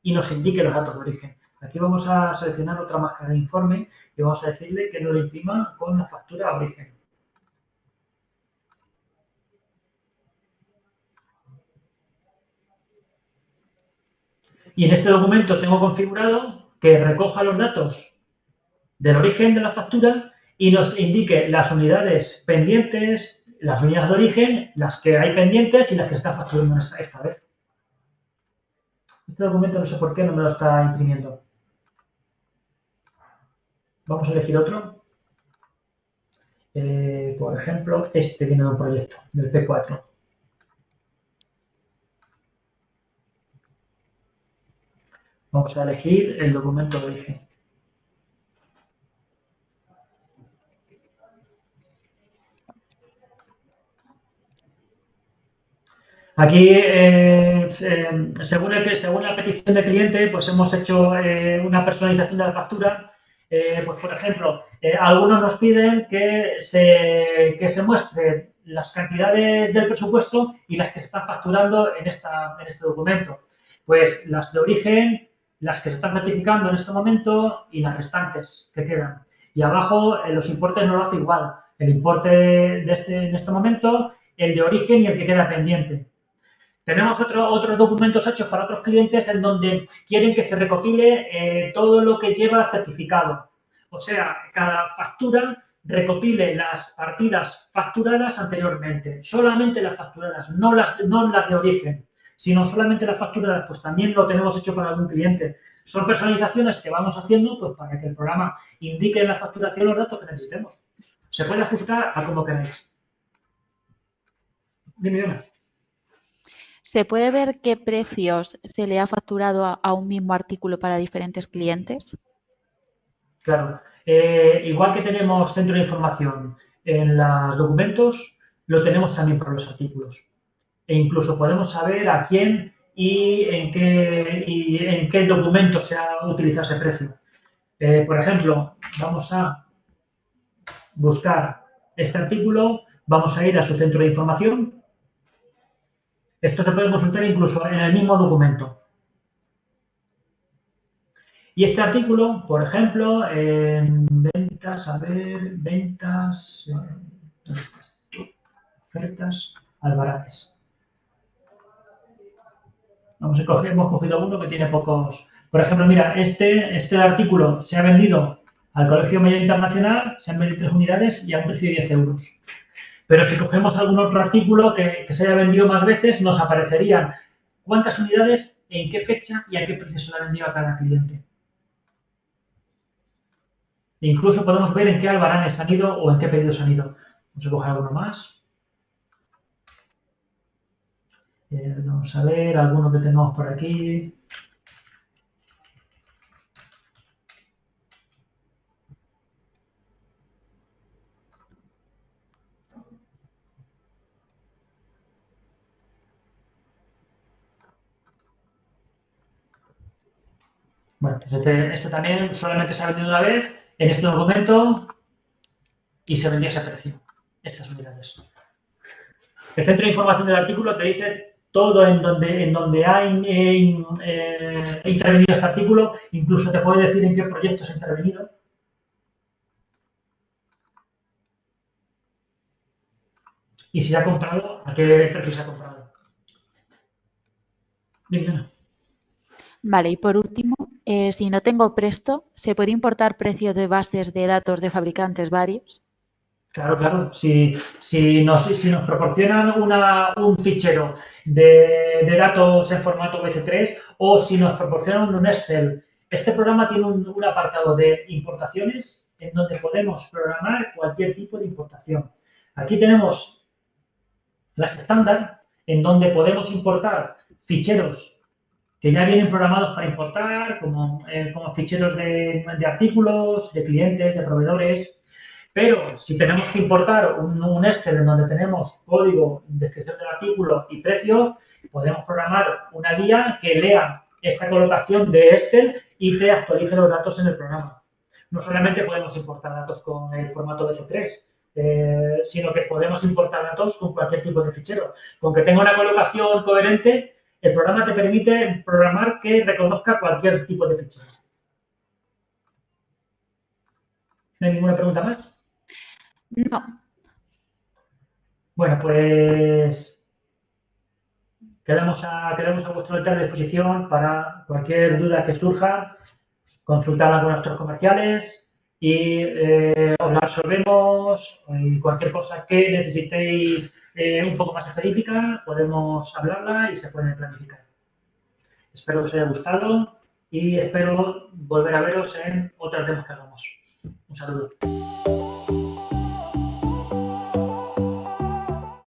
y nos indique los datos de origen. Aquí vamos a seleccionar otra máscara de informe y vamos a decirle que nos lo imprima con la factura a origen. Y en este documento tengo configurado que recoja los datos del origen de la factura y nos indique las unidades pendientes, las unidades de origen, las que hay pendientes y las que están facturando esta vez. Este documento no sé por qué no me lo está imprimiendo. Vamos a elegir otro. Por ejemplo, este viene de un proyecto, del P4. Vamos a elegir el documento de origen. Aquí, según la petición del cliente, pues hemos hecho una personalización de la factura. Pues, por ejemplo, algunos nos piden que se muestre las cantidades del presupuesto y las que se están facturando en este documento. Pues las de origen, las que se están certificando en este momento y las restantes que quedan. Y abajo los importes no lo hace igual. El importe en este momento, el de origen y el que queda pendiente. Tenemos otros documentos hechos para otros clientes en donde quieren que se recopile todo lo que lleva certificado. O sea, cada factura recopile las partidas facturadas anteriormente. Solamente las facturadas, no las de origen, sino solamente las facturadas. Pues también lo tenemos hecho con algún cliente. Son personalizaciones que vamos haciendo pues, para que el programa indique en la facturación los datos que necesitemos. Se puede ajustar a como queráis. Dime, Ana. ¿Se puede ver qué precios se le ha facturado a un mismo artículo para diferentes clientes? Claro. Igual que tenemos centro de información en los documentos, lo tenemos también para los artículos. E incluso podemos saber a quién y en qué documento se ha utilizado ese precio. Por ejemplo, vamos a buscar este artículo, vamos a ir a su centro de información. Esto se puede consultar incluso en el mismo documento. Y este artículo, por ejemplo, en ventas, ¿dónde estás tú? Ofertas, Albaranes. Hemos cogido uno que tiene pocos. Por ejemplo, mira, este artículo se ha vendido al Colegio Mayor Internacional, se han vendido 3 unidades y a un precio de 10 euros. Pero si cogemos algún otro artículo que se haya vendido más veces, nos aparecerían cuántas unidades, en qué fecha y a qué precio se la ha vendido a cada cliente. Incluso podemos ver en qué albaranes han ido o en qué pedidos han ido. Vamos a coger alguno más. Vamos a ver alguno que tengamos por aquí. Bueno, pues este también solamente se ha vendido una vez en este documento y se vendió a ese precio, estas unidades. El centro de información del artículo te dice todo en donde ha intervenido este artículo, incluso te puede decir en qué proyectos ha intervenido. Y si se ha comprado, a qué precio se ha comprado. Bien. Vale, y por último, si no tengo Presto, ¿se puede importar precios de bases de datos de fabricantes varios? Claro. Si nos proporcionan un fichero de datos en formato BC3 o si nos proporcionan un Excel, este programa tiene un apartado de importaciones en donde podemos programar cualquier tipo de importación. Aquí tenemos las estándar en donde podemos importar ficheros que ya vienen programados para importar, como ficheros de artículos, de clientes, de proveedores. Pero si tenemos que importar un Excel en donde tenemos código, descripción del artículo y precio, podemos programar una guía que lea esta colocación de Excel y te actualice los datos en el programa. No solamente podemos importar datos con el formato BC3, sino que podemos importar datos con cualquier tipo de fichero. Con que tenga una colocación coherente, el programa te permite programar que reconozca cualquier tipo de fichero. ¿No hay ninguna pregunta más? No. Bueno, pues quedamos a vuestra entera disposición para cualquier duda que surja, consultarla con nuestros comerciales y os la resolvemos. Y cualquier cosa que necesitéis un poco más específica, podemos hablarla y se puede planificar. Espero que os haya gustado y espero volver a veros en otras demos que hagamos. Un saludo.